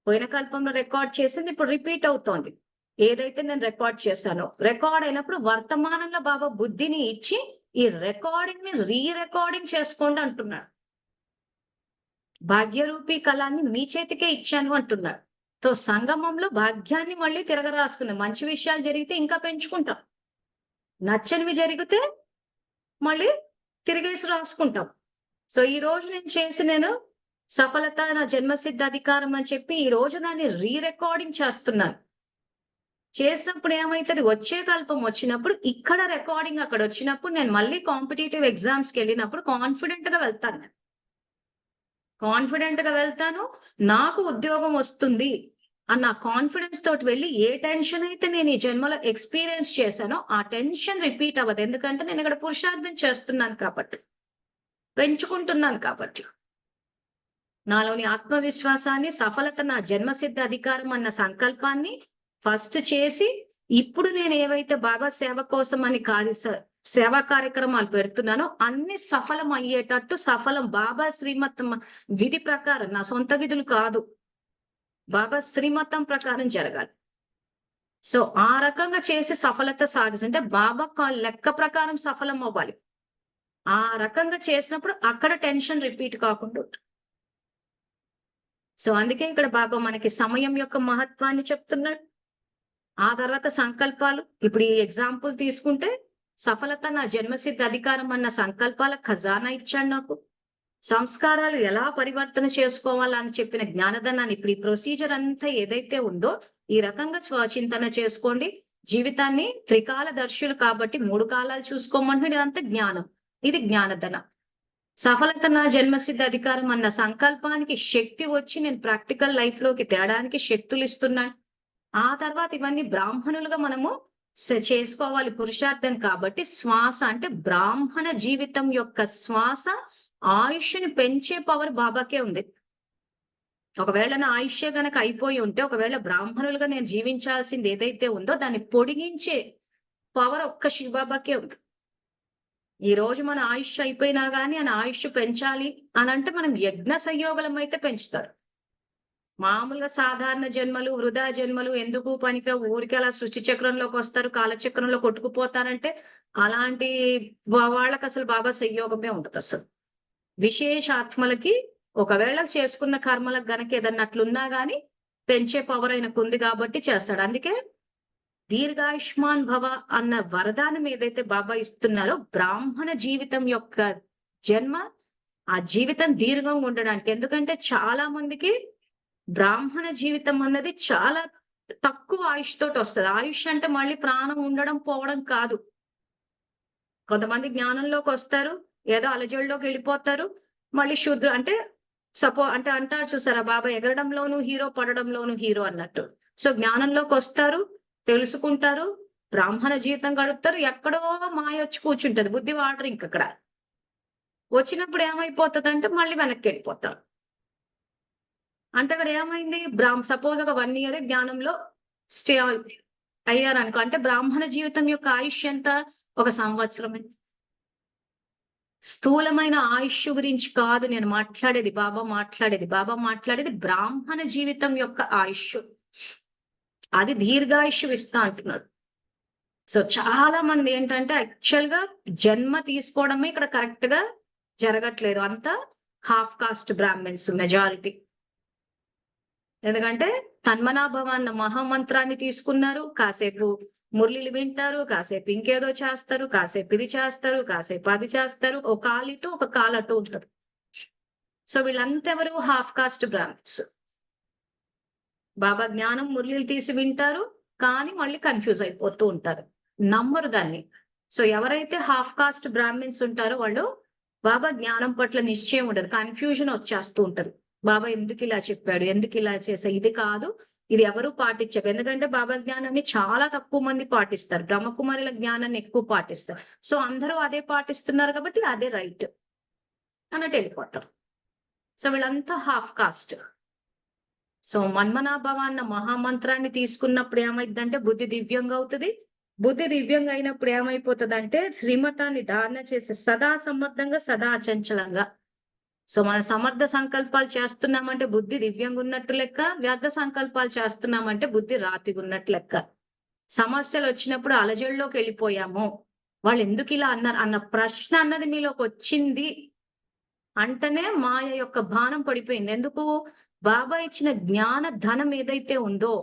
పోయిన కల్పంలో రికార్డ్ చేసింది ఇప్పుడు రిపీట్ అవుతోంది. ఏదైతే నేను రికార్డ్ చేశానో, రికార్డ్ అయినప్పుడు వర్తమానంలో బాబా బుద్ధిని ఇచ్చి ఈ రికార్డింగ్‌ని రికార్డింగ్ చేసుకోండి అంటున్నాడు. భాగ్యరూపి కళాన్ని మీ చేతికే ఇచ్చాను అంటున్నాడు. సో, సంగమంలో భాగ్యాన్ని మళ్ళీ తిరగరాసుకున్నాం. మంచి విషయాలు జరిగితే ఇంకా పెంచుకుంటాం. నచ్చనివి జరిగితే మళ్ళీ తిరిగేసి రాసుకుంటాం. సో, ఈరోజు నేను సఫలత నా జన్మసిద్ధ అధికారం అని చెప్పి ఈరోజు దాన్ని రికార్డింగ్ చేస్తున్నాను. చేసినప్పుడు ఏమైతది? వచ్చే కల్పం వచ్చినప్పుడు ఇక్కడ రికార్డింగ్ అక్కడొచ్చినప్పుడు నేను మళ్ళీ కాంపిటీటివ్ ఎగ్జామ్స్‌కెళ్ళినప్పుడు కాన్ఫిడెంట్‌గా వెళ్తాను నేను. కాన్ఫిడెంట్‌గా వెళ్తాను. నాకు ఉద్యోగం వస్తుంది అన్న కాన్ఫిడెన్స్ తోటి వెళ్లి ఏ టెన్షన్ అయితే నేను ఈ జన్మలో ఎక్స్‌పీరియన్స్ చేశానో ఆ టెన్షన్ రిపీట్ అవ్వదు. ఎందుకంటే నేను ఇక్కడ పురుషార్థం చేస్తున్నాను కాబట్టి. పెంచుకుంటున్నాను కాబట్టి. నాలోని ఆత్మవిశ్వాసాన్ని, సఫలత నా జన్మసిద్ధ అధికారం అన్న సంకల్పాన్ని ఫస్ట్ చేసి, ఇప్పుడు నేను ఏవైతే బాబా సేవ కోసం అని సేవా కార్యక్రమాలు పెడుతున్నానో అన్ని సఫలం అయ్యేటట్టు బాబా శ్రీమతం విధి ప్రకారం నా సొంత విధులు కాదు. బాబా శ్రీమతం ప్రకారం జరగాలి. సో, ఆ రకంగా చేసి సఫలత సాధిస్తుంటే బాబా లెక్క ప్రకారం సఫలం అవ్వాలి. ఆ రకంగా చేసినప్పుడు అక్కడ టెన్షన్ రిపీట్ కాకుండా ఉంటుంది. సో, అందుకే ఇక్కడ బాబా మనకి సమయం యొక్క మహత్వాన్ని చెప్తున్నాడు. ఆ తర్వాత సంకల్పాలు. ఇప్పుడు ఈ ఎగ్జాంపుల్ తీసుకుంటే సఫలత నా జన్మసిద్ధ అధికారం అన్న సంకల్పాల ఖజానా ఇచ్చాడు నాకు. సంస్కారాలు ఎలా పరివర్తన చేసుకోవాలా అని చెప్పిన జ్ఞానదనాన్ని ఇప్పుడు ఈ ప్రొసీజర్ అంతా ఏదైతే ఉందో ఈ రకంగా స్వచింతన చేసుకోండి. జీవితాన్ని త్రికాలదర్శులు కాబట్టి 3 కాలాలు చూసుకోమంటున్నాడు. ఇదంతా జ్ఞానం. ఇది జ్ఞానదనం. సఫలత నా జన్మసిద్ధ అధికారం అన్న సంకల్పానికి శక్తి వచ్చి నేను ప్రాక్టికల్ లైఫ్‌లోకి తేడానికి శక్తులిస్తున్నాడు. ఆ తర్వాత ఇవన్నీ బ్రాహ్మణులుగా మనము చేసుకోవాలి పురుషార్థం కాబట్టి శ్వాస అంటే బ్రాహ్మణ జీవితం యొక్క శ్వాస ఆయుష్‌ని పెంచే పవర్ బాబాకే ఉంది. ఒకవేళ నా ఆయుష్య గనక అయిపోయి ఉంటే, ఒకవేళ బ్రాహ్మణులుగా నేను జీవించాల్సింది ఏదైతే ఉందో దాన్ని పొడిగించే పవర్ ఒక్క శివబాబాకే ఉంది. ఈ రోజు మన ఆయుష్ అయిపోయినా గాని ఆయన ఆయుష్ పెంచాలి అనంటే మనం యజ్ఞ సంయోగలం అయితే పెంచుతారు. మామూలుగా సాధారణ జన్మలు, వృధా జన్మలు ఎందుకు పనికిరావు, ఊరికే అలా సృష్టి చక్రంలోకి వస్తారు, కాలచక్రంలో కొట్టుకుపోతారంటే అలాంటి వాళ్ళకసలు బాబా సంయోగమే ఉండదసలు. విశేష ఆత్మలకి ఒకవేళ చేసుకున్న కర్మలకు గనక ఏదన్నా అట్లున్నా గాని పెంచే పవర్ ఆయనకుంది కాబట్టి చేస్తాడు. అందుకే దీర్ఘాయుష్మాన్ భవ అన్న వరదానం ఏదైతే బాబా ఇస్తున్నారో బ్రాహ్మణ జీవితం యొక్క జన్మ, ఆ జీవితం దీర్ఘంగా ఉండడానికి. ఎందుకంటే చాలా మందికి బ్రాహ్మణ జీవితం అన్నది చాలా తక్కువ ఆయుష్ తోటి వస్తది. ఆయుష్ అంటే మళ్ళీ ప్రాణం ఉండడం, పోవడం కాదు. కొంతమంది జ్ఞానంలోకి వస్తారు, ఏదో అలజడిలోకి వెళ్ళిపోతారు. మళ్ళీ అంటే అంటే అంటారు చూసారా బాబా, ఎగరడంలోనూ హీరో, పడడంలోనూ హీరో అన్నట్టు. సో జ్ఞానంలోకి వస్తారు, తెలుసుకుంటారు, బ్రాహ్మణ జీవితం గడుపుతారు. ఎక్కడో మాయ వచ్చి కూర్చుంటది. బుద్ధి వాడరు ఇంకక్కడ. వచ్చినప్పుడు ఏమైపోతదంటే మళ్ళీ వెనక్కి వెళ్ళిపోతారు. అంటే అక్కడ ఏమైంది? సపోజ్ ఒక 1 ఇయర్ జ్ఞానంలో స్టే అయ్యారనుకో. అంటే బ్రాహ్మణ జీవితం యొక్క ఆయుష్ ఎంత? ఒక సంవత్సరమే. స్థూలమైన ఆయుష్ గురించి కాదు నేను మాట్లాడేది. బాబా మాట్లాడేది బ్రాహ్మణ జీవితం యొక్క ఆయుష్. అది దీర్ఘాయుష్షు ఇస్తా అంటున్నాడు. సో చాలా మంది ఏంటంటే యాక్చువల్‌గా జన్మ తీసుకోవడమే ఇక్కడ కరెక్ట్‌గా జరగట్లేదు. అంతా హాఫ్ కాస్ట్ బ్రాహ్మిన్స్ మెజారిటీ. ఎందుకంటే తన్మనాభవ అన్న మహామంత్రాన్ని తీసుకున్నారు. కాసేపు మురళిలు వింటారు, కాసేపు ఇంకేదో చేస్తారు, కాసేపు ఇది చేస్తారు, కాసేపు అది చేస్తారు. ఒక కాలిటు, ఒక కాలటు ఉంటారు. సో వీళ్ళంతా ఎవరు? Half cost Brahmins. బాబా జ్ఞానం మురళిలు తీసి వింటారు, కానీ మళ్ళీ కన్‌ఫ్యూజ్ అయిపోతూ ఉంటారు. నమ్మరు దాన్ని. సో ఎవరైతే హాఫ్ కాస్ట్ బ్రాహ్మిన్స్ ఉంటారో వాళ్ళు బాబా జ్ఞానం పట్ల నిశ్చయం ఉండదు. కన్‌ఫ్యూజన్ వచ్చేస్తూ ఉంటది. బాబా ఎందుకిలా చెప్పాడు? ఎందుకిలా చేశా? ఇది కాదు. ఇది ఎవరు పాటించరు. ఎందుకంటే బాబా జ్ఞానాన్ని చాలా తక్కువ మంది పాటిస్తారు. బ్రహ్మకుమారుల జ్ఞానాన్ని ఎక్కువ పాటిస్తారు. సో అందరూ అదే పాటిస్తున్నారు కాబట్టి అదే రైట్ అన్నట్టు వెళ్ళిపోతారు. సో వీళ్ళంతా హాఫ్ కాస్ట్. సో మన్మనాభవ అన్న మహామంత్రాన్ని తీసుకున్నప్పుడు ఏమైద్దంటే బుద్ధి దివ్యంగా అవుతది. బుద్ధి దివ్యంగా అయినప్పుడు ఏమైపోతదంటే శ్రీమతాన్ని ధారణ చేసి సదా సమర్థంగా, సదా అచంచలంగా. సో మన సమర్థ సంకల్పాలు చేస్తున్నామంటే బుద్ధి దివ్యంగా ఉన్నట్టు లెక్క. వ్యర్థ సంకల్పాలు చేస్తున్నామంటే బుద్ధి రాతిగున్నట్టు లెక్క. సమస్యలు వచ్చినప్పుడు అలజడిలోకి వెళ్ళిపోయాము. వాళ్ళు ఎందుకు ఇలా అన్నారు అన్న ప్రశ్న అన్నది మీలోకి వచ్చింది అంటనే మాయ యొక్క బాణం పడిపోయింది. ఎందుకు? బాబా ఇచ్చిన జ్ఞాన ధనం ఏదైతే ఉందో,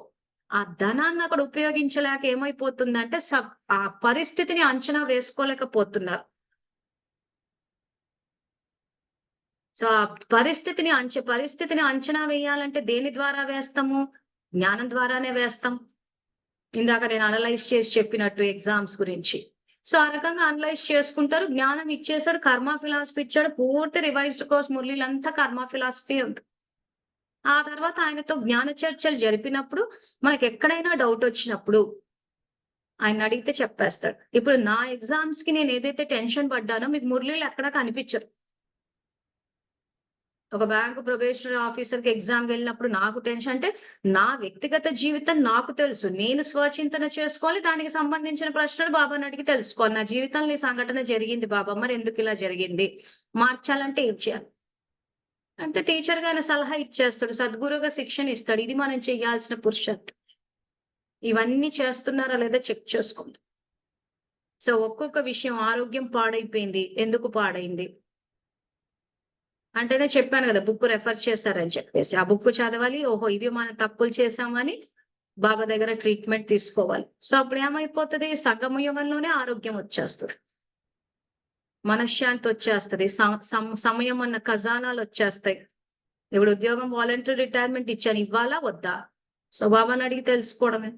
ఆ ధనాన్ని అక్కడ ఉపయోగించలేక ఏమైపోతుందంటే ఆ పరిస్థితిని అంచనా వేసుకోలేకపోతున్నారు. సో ఆ పరిస్థితిని అంచనా వేయాలంటే దేని ద్వారా వేస్తాము? జ్ఞానం ద్వారానే వేస్తాం. ఇందాక నేను అనలైజ్ చేసి చెప్పినట్టు ఎగ్జామ్స్ గురించి. సో ఆ రకంగా అనలైజ్ చేసుకుంటారు. జ్ఞానం ఇచ్చేసాడు, కర్మ ఫిలాసఫీ ఇచ్చాడు. పూర్తి రివైజ్డ్ కోర్స్ మురళీలంతా కర్మ ఫిలాసఫీ ఉంది. ఆ తర్వాత ఆయనతో జ్ఞాన చర్చలు జరిపినప్పుడు మనకెక్కడైనా డౌట్ వచ్చినప్పుడు ఆయన్నడిగితే చెప్పేస్తాడు. ఇప్పుడు నా ఎగ్జామ్స్ కి నేను ఏదైతే టెన్షన్ పడ్డానో మీకు మురళీలో ఎక్కడా కనిపించదు. ఒక బ్యాంకు ప్రొబేషనరీ ఆఫీసర్‌కి ఎగ్జామ్‌కెళ్ళినప్పుడు నాకు టెన్షన్ అంటే, నా వ్యక్తిగత జీవితం నాకు తెలుసు. నేను స్వచింతన చేసుకోవాలి. దానికి సంబంధించిన ప్రశ్నలు బాబాని అడిగి తెలుసుకోవాలి. నా జీవితంలో ఈ సంఘటన జరిగింది బాబా. మరెందుకిలా జరిగింది? మార్చాలంటే ఏం చేయాలి? అంటే టీచర్‌గా ఆయన సలహా ఇచ్చేస్తాడు. సద్గురువుగా శిక్షణ ఇస్తాడు. ఇది మనం చేయాల్సిన పురుషత్వం. ఇవన్నీ చేస్తున్నారా లేదా చెక్ చేసుకోండి. సో ఒక్కొక్క విషయం ఆరోగ్యం పాడైపోయింది. ఎందుకు పాడైంది? అంటేనే చెప్పాను గదా! బుక్ రెఫర్ చేశారని చెప్పేసి. ఆ బుక్ చదవాలి. ఓహో! ఇవి మనం తప్పులు చేశామని బాబా దగ్గర ట్రీట్‌మెంట్ తీసుకోవాలి. సో అప్పుడు ఏమైపోతది? సగమ యుగంలోనే ఆరోగ్యం వచ్చేస్తది. మనశ్శాంతి వచ్చేస్తది. సమయం అన్న ఖజానాలొచ్చేస్తాయి. ఇప్పుడు ఉద్యోగం వాలంటరీ రిటైర్మెంట్ ఇచ్చాను. ఇవ్వాలా? వద్దా? సో బాబాని అడిగి తెలుసుకోవడమే.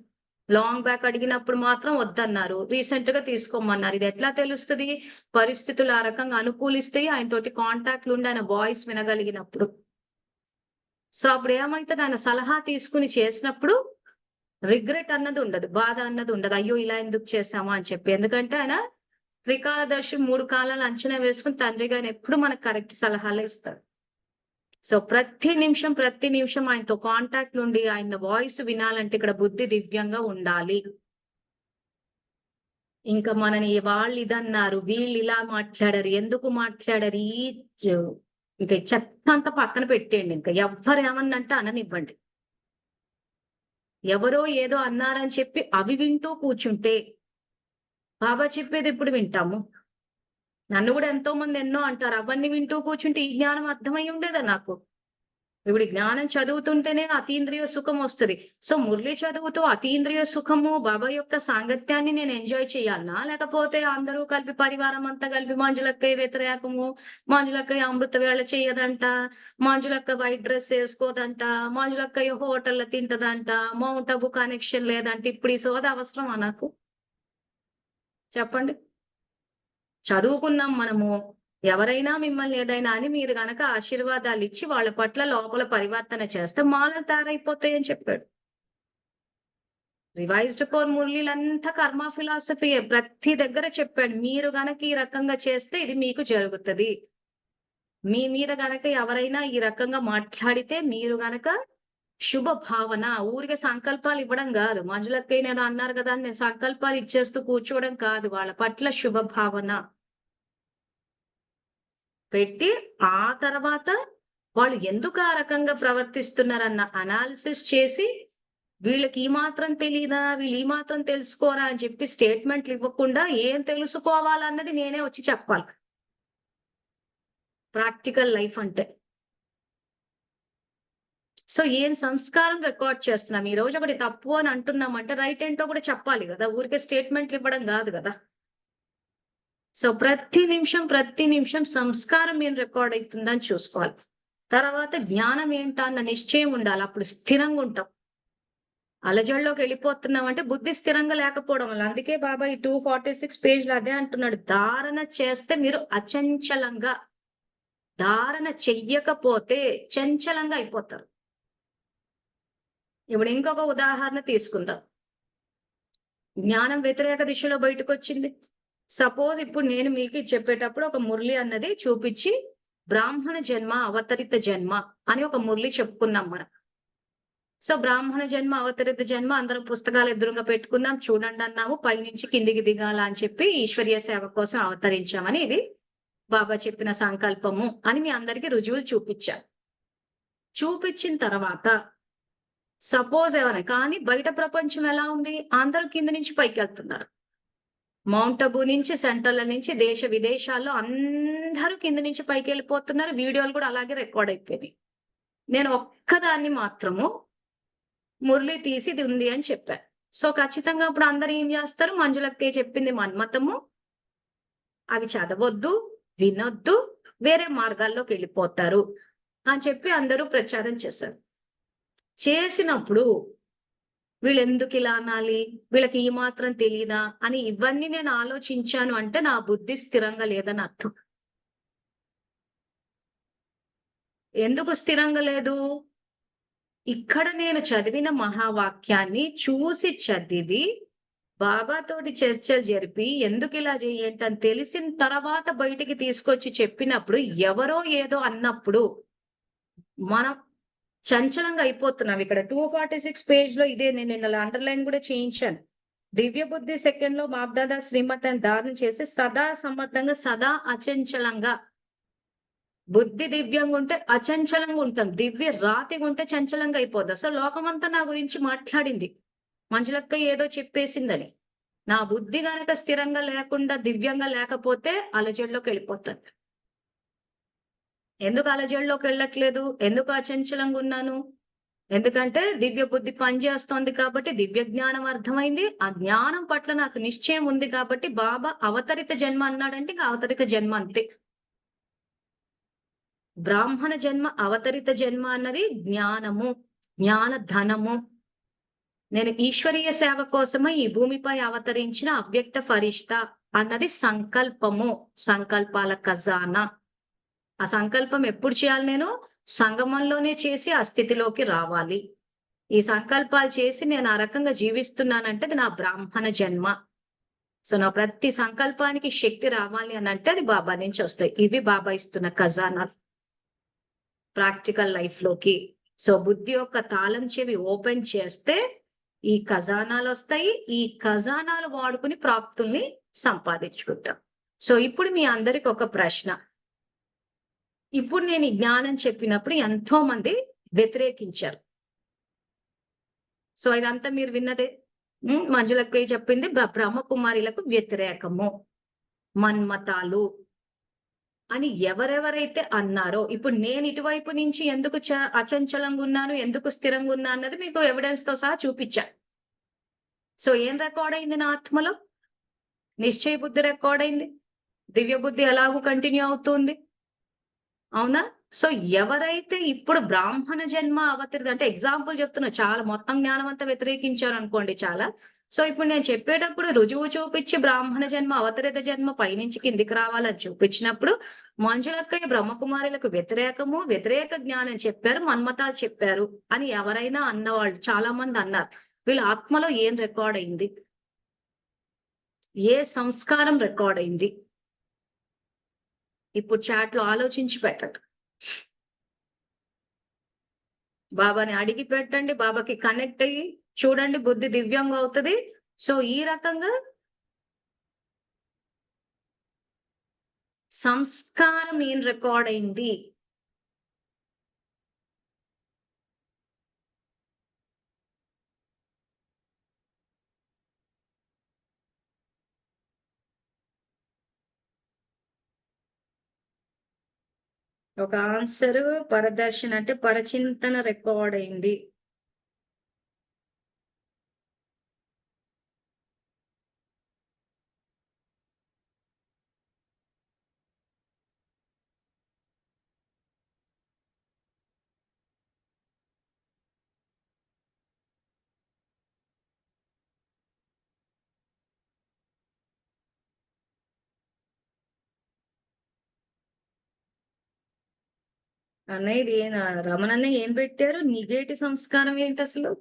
లాంగ్ బ్యాక్ అడిగినప్పుడు మాత్రం వద్దన్నారు. రీసెంట్‌గా తీసుకోమన్నారు. ఇది ఎట్లా తెలుస్తది? పరిస్థితులు ఆ రకంగా అనుకూలిస్తాయి. ఆయనతోటి కాంటాక్ట్‌లుండి ఆయన వాయిస్ వినగలిగినప్పుడు. సో అప్పుడు ఏమైతది? ఆయన సలహా తీసుకొని చేసినప్పుడు రిగ్రెట్ అన్నది ఉండదు. బాధ అన్నది ఉండదు. అయ్యో! ఇలా ఎందుకు చేశామా అని చెప్పి. ఎందుకంటే ఆయన త్రికాలదర్శి 3 కాలాలు అంచనా వేసుకొని తండ్రిగా ఆయన ఎప్పుడు మనకు కరెక్ట్ సలహాలే ఇస్తాడు. సో ప్రతి నిమిషం ఆయనతో కాంటాక్ట్ నుండి ఆయన వాయిస్ వినాలంటే ఇక్కడ బుద్ధి దివ్యంగా ఉండాలి. ఇంకా మనని వాళ్ళు ఇదన్నారు, వీళ్ళు ఇలా మాట్లాడారు, ఎందుకు మాట్లాడారు, ఇంకా చెత్త అంతా పక్కన పెట్టేయండి. ఇంకా ఎవ్వరు ఏమన్నంటే అననివ్వండి. ఎవరో ఏదో అన్నారని చెప్పి అవి వింటూ కూర్చుంటే బాబా చెప్పేది ఎప్పుడు వింటాము? నన్ను కూడా ఎంతో మంది ఎన్నో అంటారు. అవన్నీ వింటూ కూర్చుంటే ఈ జ్ఞానం అర్థమై ఉండేదా నాకు? ఇప్పుడు జ్ఞానం చదువుతుంటేనే అతీంద్రియ సుఖం వస్తది. సో మురళి చదువుతూ అతీంద్రియ సుఖము, బాబా యొక్క సాంగత్యాన్ని నేను ఎంజాయ్ చేయాలనా? లేకపోతే అందరూ కలిపి పరివారం అంతా కలిపి మంజులక్కయ్య వ్యతిరేకము, మంజులక్కయ్య అమృత వేళ చెయ్యదంట, మంజులక్క వైట్ డ్రెస్ వేసుకోదంట, మంజులక్కయ్య హోటల్లో తింటదంట, మౌంట్ అబు కనెక్షన్ లేదంట. ఇప్పుడు ఈ సోద అవసరమా నాకు? చెప్పండి. చదువుకున్నాం మనము. ఎవరైనా మిమ్మల్ని ఏదైనా అని మీరు గనక ఆశీర్వాదాలు ఇచ్చి వాళ్ళ పట్ల లోపల పరివర్తన చేస్తే మాలలు తయారైపోతాయని చెప్పాడు. రివైజ్డ్ కోర్ మురళీలంతా కర్మ ఫిలాసఫీయే. ప్రతి దగ్గర చెప్పాడు. మీరు గనక ఈ రకంగా చేస్తే ఇది మీకు జరుగుతది. మీ మీద గనక ఎవరైనా ఈ రకంగా మాట్లాడితే మీరు గనక శుభ భావన, ఊరికే సంకల్పాలు ఇవ్వడం కాదు. మంజులక్కయ్య ఏదో అన్నారు కదా అని నేను సంకల్పాలు ఇచ్చేస్తూ కూర్చోవడం కాదు. వాళ్ళ పట్ల శుభ భావన పెట్టి ఆ తర్వాత వాళ్ళు ఎందుకు ఆ రకంగా ప్రవర్తిస్తున్నారన్న అనాలిసిస్ చేసి వీళ్ళకి ఈ మాత్రం తెలీదా, వీళ్ళు ఈ మాత్రం తెలుసుకోరా అని చెప్పి స్టేట్మెంట్లు ఇవ్వకుండా ఏం తెలుసుకోవాలన్నది నేనే వచ్చి చెప్పాలి. ప్రాక్టికల్ లైఫ్ అంటే. సో ఏం సంస్కారం రికార్డ్ చేస్తున్నాం. ఈ రోజు ఒకటి తప్పు అని అంటున్నామంటే రైట్ ఏంటో కూడా చెప్పాలి కదా. ఊరికే స్టేట్మెంట్లు ఇవ్వడం కాదు కదా. సో ప్రతి నిమిషం సంస్కారం ఏం రికార్డ్ అవుతుందని చూసుకోవాలి. తర్వాత జ్ఞానం ఏంటా అన్న నిశ్చయం ఉండాలి. అప్పుడు స్థిరంగా ఉంటాం. అలజడిలోకి వెళ్ళిపోతున్నాం అంటే బుద్ధి స్థిరంగా లేకపోవడం వల్ల. అందుకే బాబా ఈ 246 పేజ్లో అదే అంటున్నాడు. ధారణ చేస్తే మీరు అచంచలంగా, ధారణ చెయ్యకపోతే చంచలంగా అయిపోతారు. ఇప్పుడు ఇంకొక ఉదాహరణ తీసుకుందాం. జ్ఞానం వ్యతిరేక దిశలో బయటకు వచ్చింది. సపోజ్ ఇప్పుడు నేను మీకు చెప్పేటప్పుడు ఒక మురళి అన్నది చూపించి బ్రాహ్మణ జన్మ, అవతరిత జన్మ అని ఒక మురళి చెప్పుకున్నాం మనం. సో బ్రాహ్మణ జన్మ, అవతరిత జన్మ అందరం పుస్తకాలు ఎదురుగా పెట్టుకున్నాం, చూడండి అన్నాము, పైనుంచి కిందికి దిగాల అని చెప్పి ఈశ్వరీయ సేవ కోసం అవతరించామని ఇది బాబా చెప్పిన సంకల్పము అని మీ అందరికీ రుజువులు చూపించారు. చూపించిన తర్వాత సపోజ్ ఏమైనా కానీ బయట ప్రపంచం ఎలా ఉంది? అందరూ కింద నుంచి పైకి వెళ్తున్నారు. మౌంట్ అబూ నుంచి, సెంట్రల్ నుంచి, దేశ విదేశాల్లో అందరూ కింద నుంచి పైకి వెళ్ళిపోతున్నారు. వీడియోలు కూడా అలాగే రికార్డ్ అయిపోయినాయి. నేను ఒక్కదాన్ని మాత్రము మురళి తీసి ఇది ఉంది అని చెప్పాను. సో ఖచ్చితంగా ఇప్పుడు అందరూ ఏం చేస్తారు? మంజులక్కయ్య చెప్పింది మన్మతము, అవి చదవొద్దు, వినొద్దు, వేరే మార్గాల్లోకి వెళ్ళిపోతారు అని చెప్పి అందరూ ప్రచారం చేశారు. చేసినప్పుడు వీళ్ళు ఎందుకు ఇలా అనాలి, వీళ్ళకి ఈ మాత్రం తెలియదా అని ఇవన్నీ నేను ఆలోచించాను అంటే నా బుద్ధి స్థిరంగా లేదని అర్థం. ఎందుకు స్థిరంగా లేదు? ఇక్కడ నేను చదివిన మహావాక్యాన్ని చూసి చదివి బాబాతోటి చర్చలు జరిపి ఎందుకు ఇలా ఏంటని తెలిసిన తర్వాత బయటికి తీసుకొచ్చి చెప్పినప్పుడు ఎవరో ఏదో అన్నప్పుడు మనం చంచలంగా అయిపోతున్నాం. ఇక్కడ 246 పేజ్లో ఇదే నేను నిన్న అండర్లైన్ కూడా చేయించాను. దివ్య బుద్ధి సెకండ్లో బాబ్దాదా శ్రీమతాన్ని ధారణ చేసి సదా సమర్థంగా, సదా అచంచలంగా. బుద్ధి దివ్యంగా ఉంటే అచంచలంగా ఉంటాం. దివ్య రాతిగా ఉంటే చంచలంగా అయిపోద్ది. సో లోకమంతా నా గురించి మాట్లాడింది, మంజులక్క ఏదో చెప్పేసిందని. నా బుద్ధి గనక స్థిరంగా లేకుండా దివ్యంగా లేకపోతే అలజడిలోకి వెళ్ళిపోతాను. ఎందుకు అలజడిలోకి వెళ్ళట్లేదు? ఎందుకు అచంచలంగా ఉన్నాను? ఎందుకంటే దివ్య బుద్ధి పనిచేస్తోంది కాబట్టి, దివ్య జ్ఞానం అర్థమైంది. ఆ జ్ఞానం పట్ల నాకు నిశ్చయం ఉంది కాబట్టి బాబా అవతరిత జన్మ అన్నాడంటే ఇంకా అవతరిత జన్మ అంతే. బ్రాహ్మణ జన్మ, అవతరిత జన్మ అన్నది జ్ఞానము, జ్ఞాన ధనము. నేను ఈశ్వరీయ సేవ కోసమే ఈ భూమిపై అవతరించిన అవ్యక్త ఫరిష్తా అన్నది సంకల్పము, సంకల్పాల ఖజానా. ఆ సంకల్పం ఎప్పుడు చేయాలి? నేను సంగమంలోనే చేసి ఆ స్థితిలోకి రావాలి. ఈ సంకల్పాలు చేసి నేను ఆ రకంగా జీవిస్తున్నానంటే అది నా బ్రాహ్మణ జన్మ. సో నా ప్రతి సంకల్పానికి శక్తి రావాలి అని అంటే అది బాబా నుంచి వస్తాయి. ఇవి బాబా ఇస్తున్న ఖజానాలు. ప్రాక్టికల్ లైఫ్ లోకి. సో బుద్ధి యొక్క తాళం చెవి ఓపెన్ చేస్తే ఈ ఖజానాలు వస్తాయి. ఈ ఖజానాలు వాడుకుని ప్రాప్తుల్ని సంపాదించుకుంటాం. సో ఇప్పుడు మీ అందరికి ఒక ప్రశ్న. ఇప్పుడు నేను ఈ జ్ఞానం చెప్పినప్పుడు ఎంతో మంది వ్యతిరేకించారు. సో ఇదంతా మీరు విన్నదే. మంజులక్కయ్య చెప్పింది బ్రహ్మకుమారిలకు వ్యతిరేకము, మన్మతాలు అని ఎవరెవరైతే అన్నారో, ఇప్పుడు నేను ఇటువైపు నుంచి ఎందుకు అచంచలంగా ఉన్నాను, ఎందుకు స్థిరంగా ఉన్నా అన్నది మీకు ఎవిడెన్స్ తో సహా చూపించా. సో ఏం రికార్డ్ అయింది నా ఆత్మలో? నిశ్చయ బుద్ధి రికార్డ్ అయింది. దివ్య బుద్ధి ఎలాగూ కంటిన్యూ అవుతుంది. అవునా? సో ఎవరైతే ఇప్పుడు బ్రాహ్మణ జన్మ అవతరిది అంటే ఎగ్జాంపుల్ చెప్తున్నా, చాలా మొత్తం జ్ఞానం అంతా వ్యతిరేకించారు అనుకోండి చాలా. సో ఇప్పుడు నేను చెప్పేటప్పుడు రుజువు చూపించి బ్రాహ్మణ జన్మ అవతరిత జన్మ పైనుంచి కిందికి రావాలని చూపించినప్పుడు మంజులక్కయ్య బ్రహ్మకుమారులకు వ్యతిరేక జ్ఞానం చెప్పారు, మన్మతాలు చెప్పారు అని ఎవరైనా అన్నవాళ్ళు చాలా మంది అన్నారు. వీళ్ళ ఆత్మలో ఏం రికార్డ్ అయింది? ఏ సంస్కారం రికార్డ్ అయింది? ఇప్పుడు చాట్ లో ఆలోచించి పెట్టండి. బాబాని అడిగి పెట్టండి. బాబాకి కనెక్ట్ అయ్యి చూడండి, బుద్ధి దివ్యంగా అవుతుంది. సో ఈ రకంగా సంస్కారం ఏం రికార్డ్ అయింది? ఒక ఆన్సర్ పరదర్శన అంటే పరచింతన రికార్డ్ అయింది. అనేది రమణన్న ఏం పెట్టారు? నిగేటి సంస్కారం ఏంటి అసలు?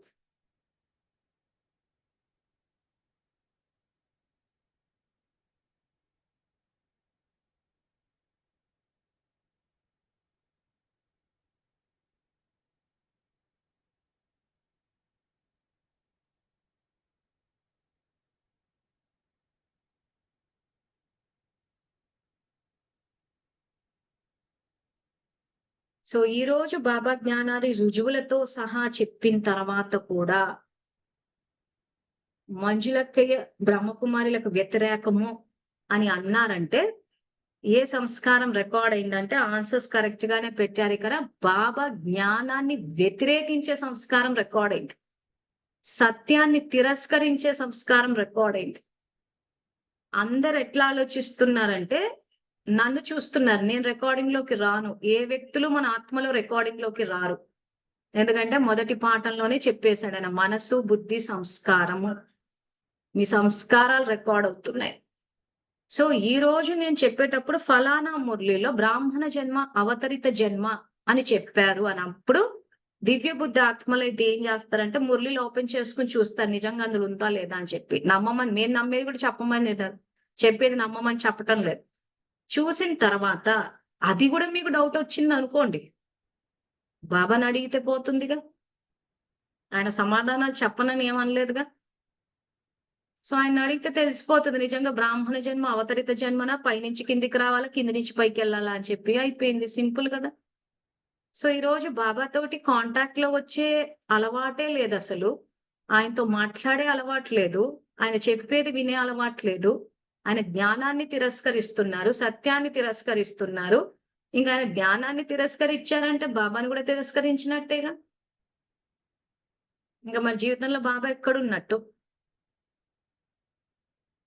సో ఈ రోజు బాబా జ్ఞానాన్ని రుజువులతో సహా చెప్పిన తర్వాత కూడా మంజులక్కయ్య బ్రహ్మకుమారులకు వ్యతిరేకము అని అన్నారంటే ఏ సంస్కారం రికార్డ్ అయిందంటే ఆన్సర్స్ కరెక్ట్ గానే పెట్టారు. ఇక్కడ బాబా జ్ఞానాన్ని వ్యతిరేకించే సంస్కారం రికార్డ్ అయింది. సత్యాన్ని తిరస్కరించే సంస్కారం రికార్డ్ అయింది. అందరు ఎట్లా ఆలోచిస్తున్నారంటే నన్ను చూస్తున్నారు, నేను రికార్డింగ్ లోకి రాను. ఏ వ్యక్తులు మన ఆత్మలో రికార్డింగ్ లోకి రారు. ఎందుకంటే మొదటి పాఠంలోనే చెప్పేశాడు ఆయన, మనసు బుద్ధి సంస్కారము, మీ సంస్కారాలు రికార్డ్ అవుతున్నాయి. సో ఈ రోజు నేను చెప్పేటప్పుడు ఫలానా మురళిలో బ్రాహ్మణ జన్మ అవతరిత జన్మ అని చెప్పారు అన్నప్పుడు దివ్య బుద్ధి ఆత్మలు అయితే ఏం చేస్తారంటే మురళిలో ఓపెన్ చేసుకుని చూస్తారు నిజంగా అందులో ఉందా లేదా అని చెప్పి. నమ్మమని నేను నమ్మేది కూడా చెప్పమని చెప్పేది నమ్మమని చెప్పటం లేదు. చూసిన తర్వాత అది కూడా మీకు డౌట్ వచ్చింది అనుకోండి, బాబాని అడిగితే పోతుందిగా. ఆయన సమాధానాలు చెప్పనని ఏమనలేదుగా. సో ఆయన అడిగితే తెలిసిపోతుంది నిజంగా బ్రాహ్మణ జన్మ అవతరిత జన్మన పైనుంచి కిందికి రావాలా, కింది నుంచి పైకి వెళ్ళాలా అని చెప్పి అయిపోయింది. సింపుల్ కదా. సో ఈ రోజు బాబాతోటి కాంటాక్ట్ లో వచ్చే అలవాటే లేదు అసలు. ఆయనతో మాట్లాడే అలవాటు లేదు. ఆయన చెప్పేది వినే అలవాటు లేదు. ఆయన జ్ఞానాన్ని తిరస్కరిస్తున్నారు, సత్యాన్ని తిరస్కరిస్తున్నారు. ఇంకా ఆయన జ్ఞానాన్ని తిరస్కరించారంటే బాబాని కూడా తిరస్కరించినట్టేగా. ఇంకా మన జీవితంలో బాబా ఎక్కడున్నట్టు?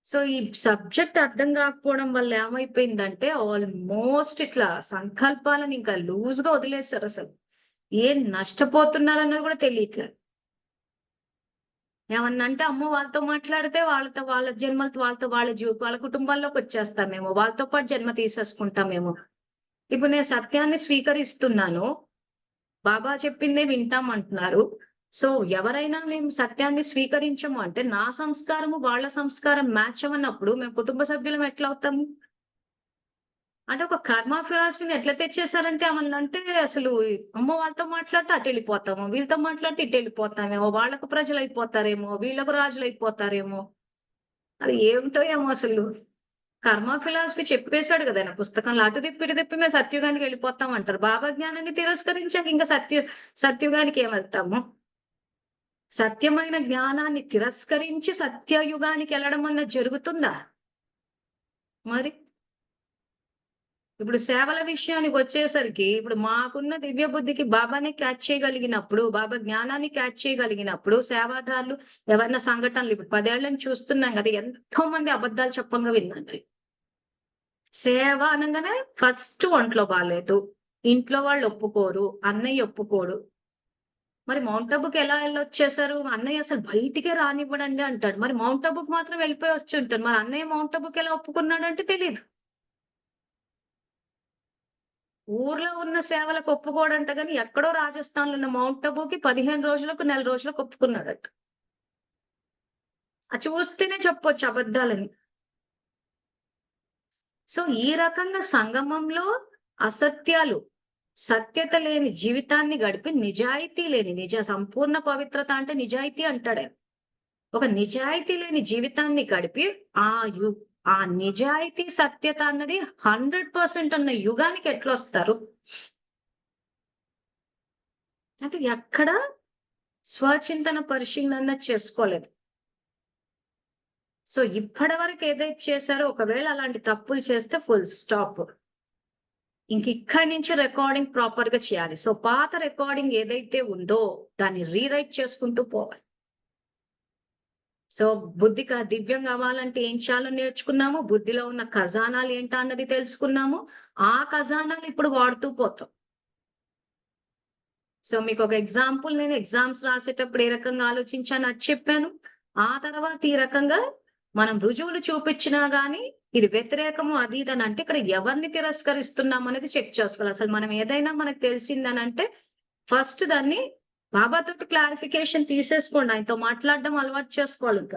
సో ఈ సబ్జెక్ట్ అర్థం కాకపోవడం వల్ల ఏమైపోయిందంటే ఆల్మోస్ట్ ఇట్లా సంకల్పాలను ఇంకా లూజ్ గా వదిలేస్తారు. అసలు ఏం నష్టపోతున్నారన్నది కూడా తెలియట్లేదు. ఏమన్నంటే అమ్మో వాళ్ళతో మాట్లాడితే వాళ్ళతో వాళ్ళ జన్మలతో వాళ్ళ కుటుంబాల్లోకి వచ్చేస్తామేమో, వాళ్ళతో పాటు జన్మ తీసేసుకుంటామేమో. ఇప్పుడు నేను సత్యాన్ని స్వీకరిస్తున్నాను, బాబా చెప్పిందే వింటామంటున్నారు. సో ఎవరైనా మేము సత్యాన్ని స్వీకరించము అంటే నా సంస్కారము వాళ్ళ సంస్కారం మ్యాచ్ అవ్వనప్పుడు మేము కుటుంబ సభ్యులం ఎట్లా అవుతాము? అంటే ఒక కర్మ ఫిలాసఫీని ఎట్లా తెచ్చేసారంటే ఏమన్నంటే అసలు అమ్మో! వాళ్ళతో మాట్లాడితే అటెళ్ళిపోతాము. వీళ్ళతో మాట్లాడితే ఇటెళ్ళిపోతామేమో. వాళ్ళకు ప్రజలైపోతారేమో, వీళ్ళకు రాజులైపోతారేమో. అది ఏమిటో ఏమో అసలు. కర్మ ఫిలాసఫీ చెప్పేసాడు గదా! ఆయన పుస్తకంలో. అటు తిప్పి, ఇటు తిప్పి మేము సత్యుగానికెళ్ళిపోతాం అంటారు. బాబా జ్ఞానాన్ని తిరస్కరించాక ఇంక సత్యుగానికి ఏమెళ్తాము? సత్యమైన జ్ఞానాన్ని తిరస్కరించి సత్యయుగానికెళ్ళడం అన్నది జరుగుతుందా? మరి? ఇప్పుడు సేవల విషయానికొచ్చేసరికి, ఇప్పుడు మాకున్న దివ్య బుద్ధికి బాబానే క్యాచ్ చేయగలిగినప్పుడు, బాబా జ్ఞానాన్ని క్యాచ్ చేయగలిగినప్పుడు, సేవాదారులు ఎవరైనా సంఘటనలు ఇప్పుడు 10 ఏళ్ల నుంచి చూస్తున్నాం గదా! ఎంతో మంది అబద్ధాలు చెప్పంగా విన్నాను. సేవ అనంగానే ఫస్ట్ ఒంట్లో బాలేదు. ఇంట్లో వాళ్ళు ఒప్పుకోరు. అన్నయ్య ఒప్పుకోడు. మరి మౌంట్ ఆబూకి ఎలా ఎళ్ళొచ్చేసారు? అన్నయ్య అసలు బయటికే రానివ్వడండి అంటాడు. మరి మౌంట్ ఆబూకి మాత్రం వెళ్ళిపోయి వచ్చుంటాడు. మరి అన్నయ్య మౌంట్ ఆబూకి ఎలా ఒప్పుకున్నాడంటే తెలీదు. ఊర్లో ఉన్న సేవలకు ఒప్పుకోడంట గాని, ఎక్కడో రాజస్థాన్‌లో ఉన్న మౌంట్ ఆబూకి 15 రోజులకు, నెల రోజులకు ఒప్పుకున్నాడట. అది చూస్తేనే చెప్పొచ్చు అబద్దాలని. సో, ఈ రకంగా సంగమంలో అసత్యాలు, సత్యత లేని జీవితాన్ని గడిపి, నిజాయితీ లేని సంపూర్ణ పవిత్రత అంటే నిజాయితీ అంటాడాయన. ఒక నిజాయితీ లేని జీవితాన్ని గడిపి, ఆ యు ఆ నిజాయితీ, సత్యత అన్నది 100% ఉన్న యుగానికి ఎట్లొస్తారు? అంటే ఎక్కడ స్వచింతన పరిశీలన చేసుకోలేదు. సో, ఇప్పటి వరకు ఏదైతే చేశారో ఒకవేళ అలాంటి తప్పులు చేస్తే ఫుల్ స్టాప్. ఇక్కడి నుంచి రికార్డింగ్ ప్రాపర్‌గా చేయాలి. సో, పాత రికార్డింగ్ ఏదైతే ఉందో దాన్ని రీరైట్ చేసుకుంటూ పోవాలి. సో, దివ్యంగా అవ్వాలంటే ఏం చేయాలో నేర్చుకున్నాము. బుద్ధిలో ఉన్న ఖజానాలు ఏంటా అన్నది తెలుసుకున్నాము. ఆ ఖజానాలు ఇప్పుడు వాడుతూ పోతాం. సో, మీకొక ఎగ్జాంపుల్ నేను ఎగ్జామ్స్ రాసేటప్పుడు ఏ రకంగా ఆలోచించానో అది చెప్పాను. ఆ తర్వాత ఈ రకంగా మనం రుజువులు చూపిచ్చినా గాని, ఇది వ్యతిరేకము అది ఇది అనంటే ఇక్కడ ఎవరిని తిరస్కరిస్తున్నాం అనేది చెక్ చేసుకోవాలి. అసలు మనం ఏదైనా మనకు తెలిసిందనంటే ఫస్ట్ దాన్ని బాబాతోటి క్లారిఫికేషన్ తీసేసుకోండి. ఆయనతో మాట్లాడడం అలవాటు చేసుకోవాలింక.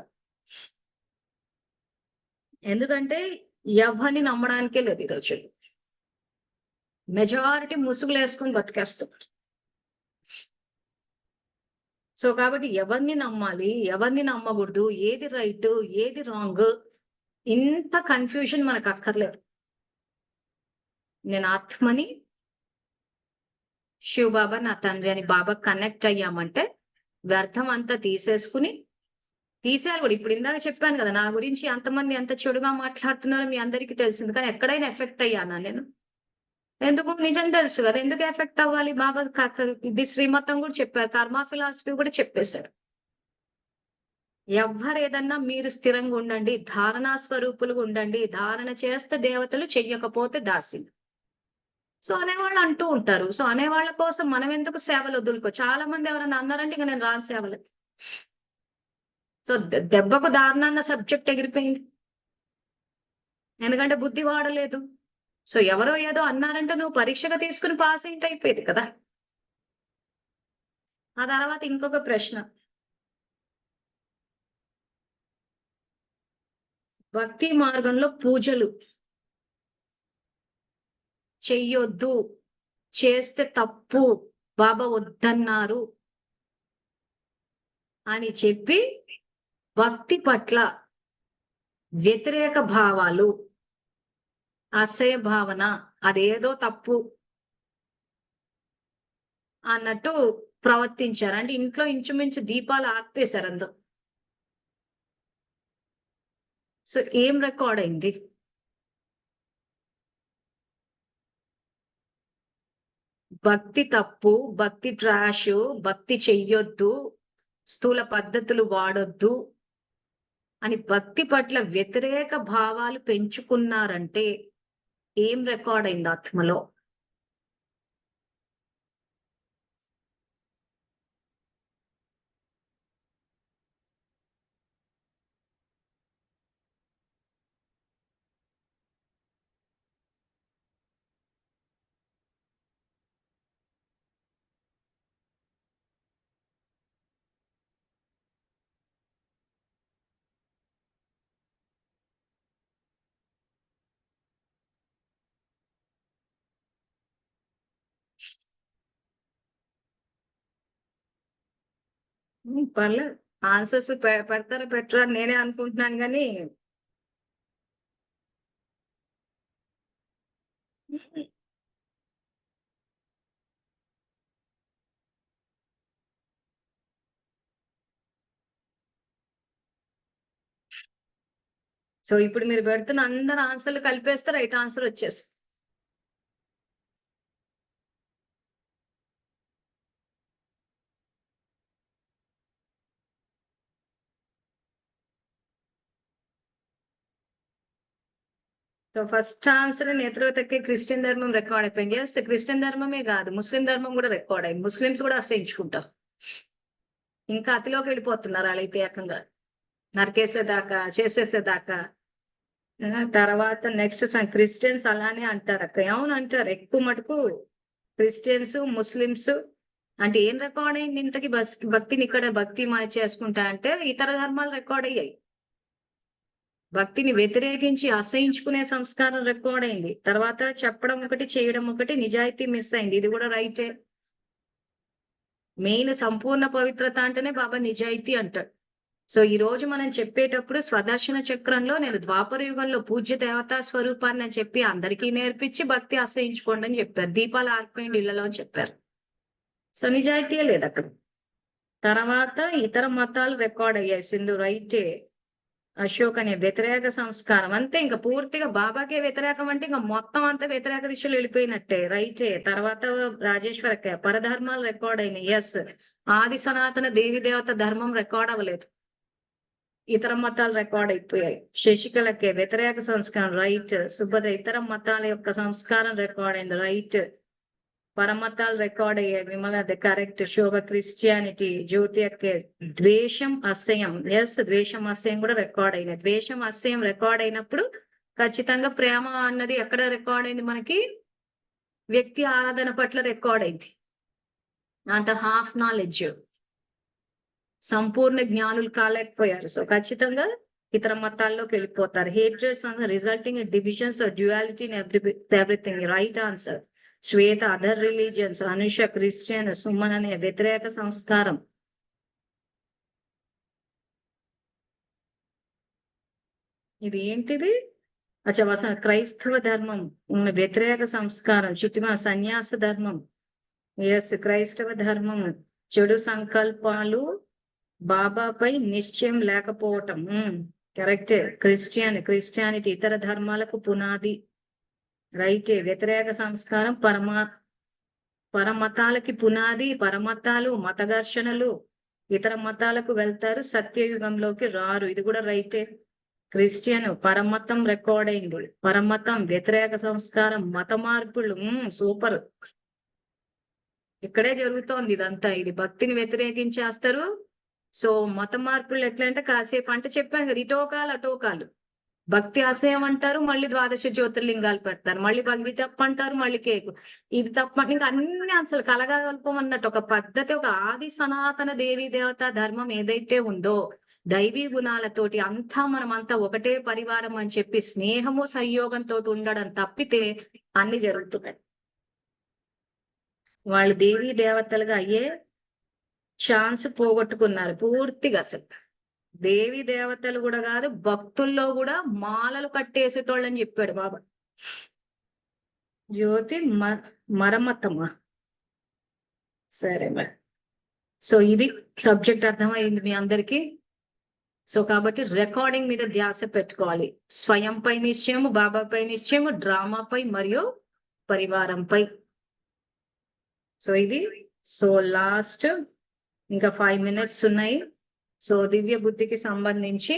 ఎందుకంటే ఎవ్వరిని నమ్మడానికే లేదు ఈ రోజుల్లో. మెజారిటీ ముసుగులేసుకొని బతికేస్తున్నారు. సో, కాబట్టి ఎవరిని నమ్మాలి? ఎవరిని నమ్మగూడదు? ఏది రైటు? ఏది రాంగు? ఇంత కన్‌ఫ్యూజన్ మనకక్కర్లేదు. నేను ఆత్మని, శివ్ బాబా నా తండ్రి అని బాబాకి కనెక్ట్ అయ్యామంటే, వ్యర్థం అంతా తీసేయాలి గూడా. ఇప్పుడు ఇందాక చెప్పాను గదా! నా గురించి ఎంతమంది ఎంత చెడుగా మాట్లాడుతున్నారో మీ అందరికీ తెలిసింది. కానీ ఎక్కడైనా ఎఫెక్ట్ అయ్యానా నేను? ఎందుకు? నిజం తెలుసు గదా! ఎందుకు ఎఫెక్ట్ అవ్వాలి? బాబా ఇది శ్రీమతం గూడా చెప్పారు. కర్మ ఫిలాసఫీ గూడా చెప్పేసాడు. ఎవ్వరేదన్నా మీరు స్థిరంగుండండి. ధారణా స్వరూపులుగా ఉండండి. ధారణ చేస్తే దేవతలు, చెయ్యకపోతే దాసీలు. సో, అనేవాళ్ళు అంటూ ఉంటారు. సో, అనేవాళ్ళ కోసం మనమెందుకు సేవలొదులుకో చాలా మంది ఎవరన్నా అన్నారంటే ఇంక నేను రాను సేవలకి. సో, దెబ్బకు దారుణంగా సబ్జెక్ట్ ఎగిరిపోయింది. ఎందుకంటే బుద్ధి వాడలేదు. సో, ఎవరో ఏదో అన్నారంటే నువ్వు పరీక్షగా తీసుకొని పాసయింటే అయిపోయేది కదా! ఆ తర్వాత ఇంకొక ప్రశ్న. భక్తి మార్గంలో పూజలు చెయ్యొద్దు. చేస్తే తప్పు. బాబా వద్దన్నారు అని చెప్పి భక్తి పట్ల వ్యతిరేక భావాలు, అసహ్య భావన అదేదో తప్పు అన్నట్టు ప్రవర్తించారు. అంటే ఇంట్లో ఇంచుమించు దీపాలు ఆర్పేశారు అందరూ. సో, ఏం రికార్డ్ అయింది? భక్తి తప్పు, భక్తి ట్రాషు, భక్తి చెయ్యొద్దు, స్థూల పద్ధతులు వాడొద్దు అని భక్తి పట్ల వ్యతిరేక భావాలు పెంచుకున్నారంటే ఏం రికార్డ్ అయింది ఆత్మలో? పర్లేదు. ఆన్సర్స్ పెడతారో పెట్టరో అని నేనే అనుకుంటున్నాను గానీ సో ఇప్పుడు మీరు పెడుతున్న అందరు ఆన్సర్‌లు కలిపేస్తే రైట్ ఆన్సర్ వచ్చేస్తది. సో ఫస్ట్ ఆన్సర్ నేత్రవతకి క్రిస్టియన్ ధర్మం రికార్డ్ అయిపోయింది. యెస్, క్రిస్టియన్ ధర్మమే కాదు, ముస్లిం ధర్మం కూడా రికార్డ్ అయింది. ముస్లిమ్స్ కూడా అసహించుకుంటారు. ఇంకా అతిలోకి వెళ్ళిపోతున్నారు ఆళ్ళైతే ఏకంగా. నరికేసేదాకా, చేసేసేదాకా. తర్వాత నెక్స్ట్ క్రిస్టియన్స్ అలానే అంటారక్క. అవును అంటారు. ఎక్కువ మటుకు క్రిస్టియన్స్, ముస్లిమ్స్ అంటే ఏం రికార్డ్ అయింది ఇంతకి భక్తిని ఇక్కడ భక్తి చేసుకుంటా అంటే ఇతర ధర్మాలు రికార్డ్ అయ్యాయి. భక్తిని వ్యతిరేకించి అసహించుకునే సంస్కారం రికార్డ్ అయింది. తర్వాత చెప్పడం ఒకటి, చేయడం ఒకటి, నిజాయితీ మిస్ అయింది. ఇది కూడా రైటే. మెయిన్ సంపూర్ణ పవిత్రత అంటేనే బాబా నిజాయితీ అంటాడు. సో ఈ రోజు మనం చెప్పేటప్పుడు స్వదర్శన చక్రంలో నేను ద్వాపర యుగంలో పూజ్య దేవతా స్వరూపాన్ని అని చెప్పి అందరికీ నేర్పించి భక్తి అసహించుకోండి అని చెప్పారు. దీపాలు ఆర్పేయండి ఇళ్లలో అని చెప్పారు. సో నిజాయితీయే లేదు అక్కడ. తర్వాత ఇతర మతాలు రికార్డ్ అయ్యాయి. సింధు రైటే. అశోక్ అనే వ్యతిరేక సంస్కారం అంతే. ఇంకా పూర్తిగా బాబాకే వ్యతిరేకం అంటే ఇంకా మొత్తం అంతా వ్యతిరేక దిశలో వెళ్ళిపోయినట్టే. రైటే. తర్వాత రాజేశ్వరక్క పరధర్మాలు రికార్డ్ అయినాయి. ఎస్. ఆది సనాతన దేవి దేవత ధర్మం రికార్డ్ అవ్వలేదు. ఇతర మతాలు రికార్డ్ అయిపోయాయి. శశికళకే వ్యతిరేక సంస్కారం. రైట్. సుభద్ర ఇతర మతాల యొక్క సంస్కారం రికార్డ్ అయింది. రైట్. పరమతాలు రికార్డ్ అయ్యాయి. విమల కరెక్ట్. శోభ క్రిస్టియానిటీ. జ్యోతి అక్కే ద్వేషం అసహ్యం. ఎస్, ద్వేషం అసహ్యం కూడా రికార్డ్ అయినాయి. ద్వేషం అసహ్యం రికార్డ్ అయినప్పుడు ఖచ్చితంగా ప్రేమ అన్నది ఎక్కడ రికార్డ్ అయింది మనకి? వ్యక్తి ఆరాధన పట్ల రికార్డ్ అయింది. అంత హాఫ్ నాలెడ్జ్, సంపూర్ణ జ్ఞానులు కాలేకపోయారు. సో ఖచ్చితంగా ఇతర మతాల్లోకి వెళ్ళిపోతారు. Hatreds resulting in divisions or duality in everything. Right answer. Shweta other religions. Anusha Christian. Suman అనే వ్యతిరేక సంస్కారం. ఇది ఏంటిది? అచ్చా, క్రైస్తవ ధర్మం వ్యతిరేక సంస్కారం. చిట్టిమ సన్యాస ధర్మం. ఎస్, క్రైస్తవ ధర్మం చెడు సంకల్పాలు, బాబాపై నిశ్చయం లేకపోవటం. కరెక్టే. క్రిస్టియానిటీ ఇతర ధర్మాలకు పునాది. రైటే. వ్యతిరేక సంస్కారం పరమతాలకి పునాది. పరమతాలు మత ఘర్షణలు, ఇతర మతాలకు వెళ్తారు, సత్యయుగంలోకి రారు. ఇది కూడా రైటే. క్రిస్టియన్ పరమతం రికార్డ్ అయింది. పరమతం వ్యతిరేక సంస్కారం, మత మార్పులు. సూపర్. ఇక్కడే జరుగుతోంది ఇదంతా. ఇది భక్తిని వ్యతిరేకించేస్తారు. సో మత మార్పులు ఎట్లా అంటే కాసేపు అంటే చెప్పాను కదా, ఇటోకాలు అటోకాలు. భక్తి అసహ్యం అంటారు, మళ్ళీ ద్వాదశ జ్యోతిర్లింగాలు పెడతారు, మళ్ళీ భక్తి తప్పు అంటారు, మళ్ళీ కేకు ఇది తప్ప. ఇంకా అన్ని అసలు కలగల్పం అన్నట్టు ఒక పద్ధతి, ఒక ఆది సనాతన దేవీ దేవత ధర్మం ఏదైతే ఉందో దైవీ గుణాలతోటి అంతా మనం అంతా ఒకటే పరివారం అని చెప్పి స్నేహము సంయోగంతో ఉండడం తప్పితే అన్ని జరుగుతున్నాయి. వాళ్ళు దేవీ దేవతలుగా అయ్యే ఛాన్స్ పోగొట్టుకున్నారు పూర్తిగా. అసలు దేవి దేవతలు కూడా కాదు, భక్తుల్లో కూడా మాలలు కట్టేసేటోళ్ళని చెప్పాడు బాబా. జ్యోతి మరమ్మతమ్మా. సరే మరి. సో ఇది సబ్జెక్ట్ అర్థమైంది మీ అందరికి. సో కాబట్టి రికార్డింగ్ మీద ధ్యాస పెట్టుకోవాలి. స్వయంపై నిశ్చయము, బాబాపై నిశ్చయము, డ్రామాపై మరియు పరివారంపై. సో ఇది. సో లాస్ట్ ఇంకా 5 minutes ఉన్నాయి. సో దివ్య బుద్ధికి సంబంధించి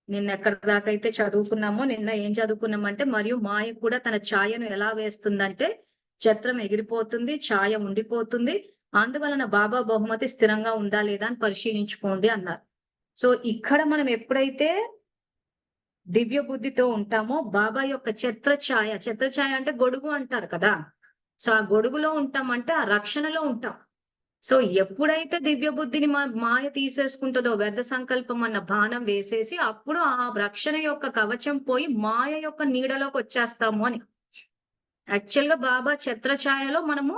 నిన్న ఎక్కడి దాకా అయితే చదువుకున్నామో, నిన్న ఏం చదువుకున్నామంటే మరియు మాయ కూడా తన ఛాయను ఎలా వేస్తుందంటే ఛత్రం ఎగిరిపోతుంది, ఛాయ ఉండిపోతుంది, అందువలన బాబా బహుమతి స్థిరంగా ఉందా లేదా అని పరిశీలించుకోండి అన్నారు. సో ఇక్కడ మనం ఎప్పుడైతే దివ్య బుద్ధితో ఉంటామో బాబా యొక్క ఛత్రఛాయ అంటే గొడుగు అంటారు కదా. సో ఆ గొడుగులో ఉంటామంటే ఆ రక్షణలో ఉంటాం. సో ఎప్పుడైతే దివ్య బుద్ధిని మాయ తీసేసుకుంటుందో, వ్యర్థ సంకల్పం అన్న బాణం వేసేసి, అప్పుడు ఆ రక్షణ యొక్క కవచం పోయి మాయ యొక్క నీడలోకి వచ్చేస్తాము అని. యాక్చువల్ గా బాబా ఛత్రఛాయలో మనము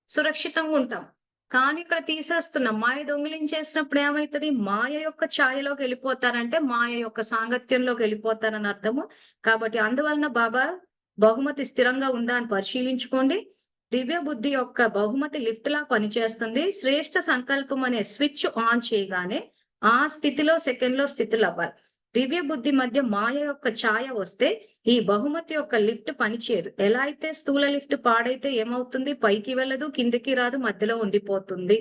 సురక్షితంగా ఉంటాం. కానీ ఇక్కడ తీసేస్తున్నాం. మాయ దొంగిలించేసినప్పుడు ఏమైతది? మాయ యొక్క ఛాయలోకి వెళ్ళిపోతారంటే, మాయ యొక్క సాంగత్యంలోకి వెళ్ళిపోతారని అర్థము. కాబట్టి అందువలన బాబా బహుమతి స్థిరంగా ఉందా అని పరిశీలించుకోండి. దివ్య బుద్ధి యొక్క బహుమతి లిఫ్ట్‌లా పనిచేస్తుంది. శ్రేష్ఠ సంకల్పం అనే స్విచ్ ఆన్ చేయగానే, ఆ స్థితిలో సెకండ్‌లో స్థితులవ్వాలి. దివ్య బుద్ధి మధ్య మాయ యొక్క ఛాయ వస్తే, ఈ బహుమతి యొక్క లిఫ్ట్ పనిచేయదు. ఎలా అయితే స్థూల లిఫ్ట్ పాడైతే ఏమవుతుంది? పైకి వెళ్ళదు, కిందకి రాదు, మధ్యలో ఉండిపోతుంది.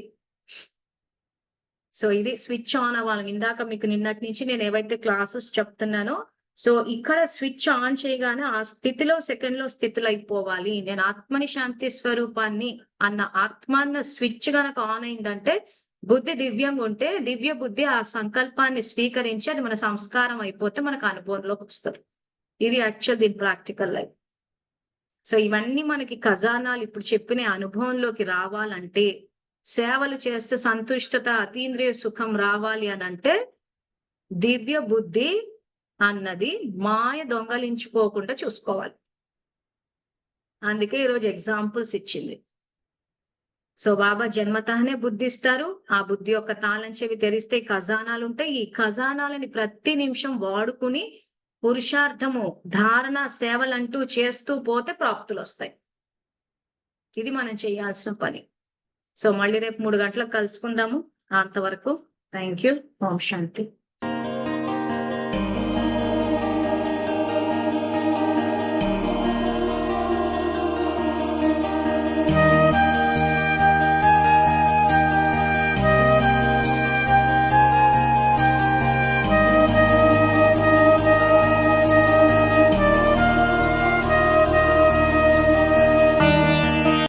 సో ఇది స్విచ్ ఆన్ అవ్వాలి. ఇందాక మీకు నిన్నటి నుంచి నేను ఏవైతే క్లాసెస్ చెప్తున్నానో, సో ఇక్కడ స్విచ్ ఆన్ చేయగానే ఆ స్థితిలో సెకండ్‌లో స్థితులైపోవాలి. నేను ఆత్మని శాంతి స్వరూపాన్ని అన్న ఆత్మ అన్న స్విచ్ గనక ఆన్ అయిందంటే, బుద్ధి దివ్యంగా ఉంటే, దివ్య బుద్ధి ఆ సంకల్పాన్ని స్వీకరించి అది మన సంస్కారం అయిపోతే మనకు అనుభవంలోకి వస్తది. ఇది యాక్చువల్ దీని ప్రాక్టికల్ లైఫ్. సో ఇవన్నీ మనకి ఖజానాలు ఇప్పుడు చెప్పిన అనుభవంలోకి రావాలంటే, సేవలు చేస్తే సంతుష్టత, అతీంద్రియ సుఖం రావాలి అనంటే, దివ్య బుద్ధి అన్నది మాయ దొంగలించుకోకుండా చూసుకోవాలి. అందుకే ఈరోజు ఎగ్జాంపుల్స్ ఇచ్చింది. సో బాబా జన్మతఃనే బుద్ధిస్తారు. ఆ బుద్ధి యొక్క తాళం చెవి తెరిస్తే ఖజానాలుంటాయి. ఈ ఖజానాలని ప్రతి నిమిషం వాడుకుని పురుషార్థము, ధారణ, సేవలంటూ చేస్తూ పోతే ప్రాప్తులొస్తాయి. ఇది మనం చేయాల్సిన పని. సో మళ్ళీ రేపు 3 గంటలకు కలుసుకుందాము. అంతవరకు థాంక్ యూ. Om Shanti.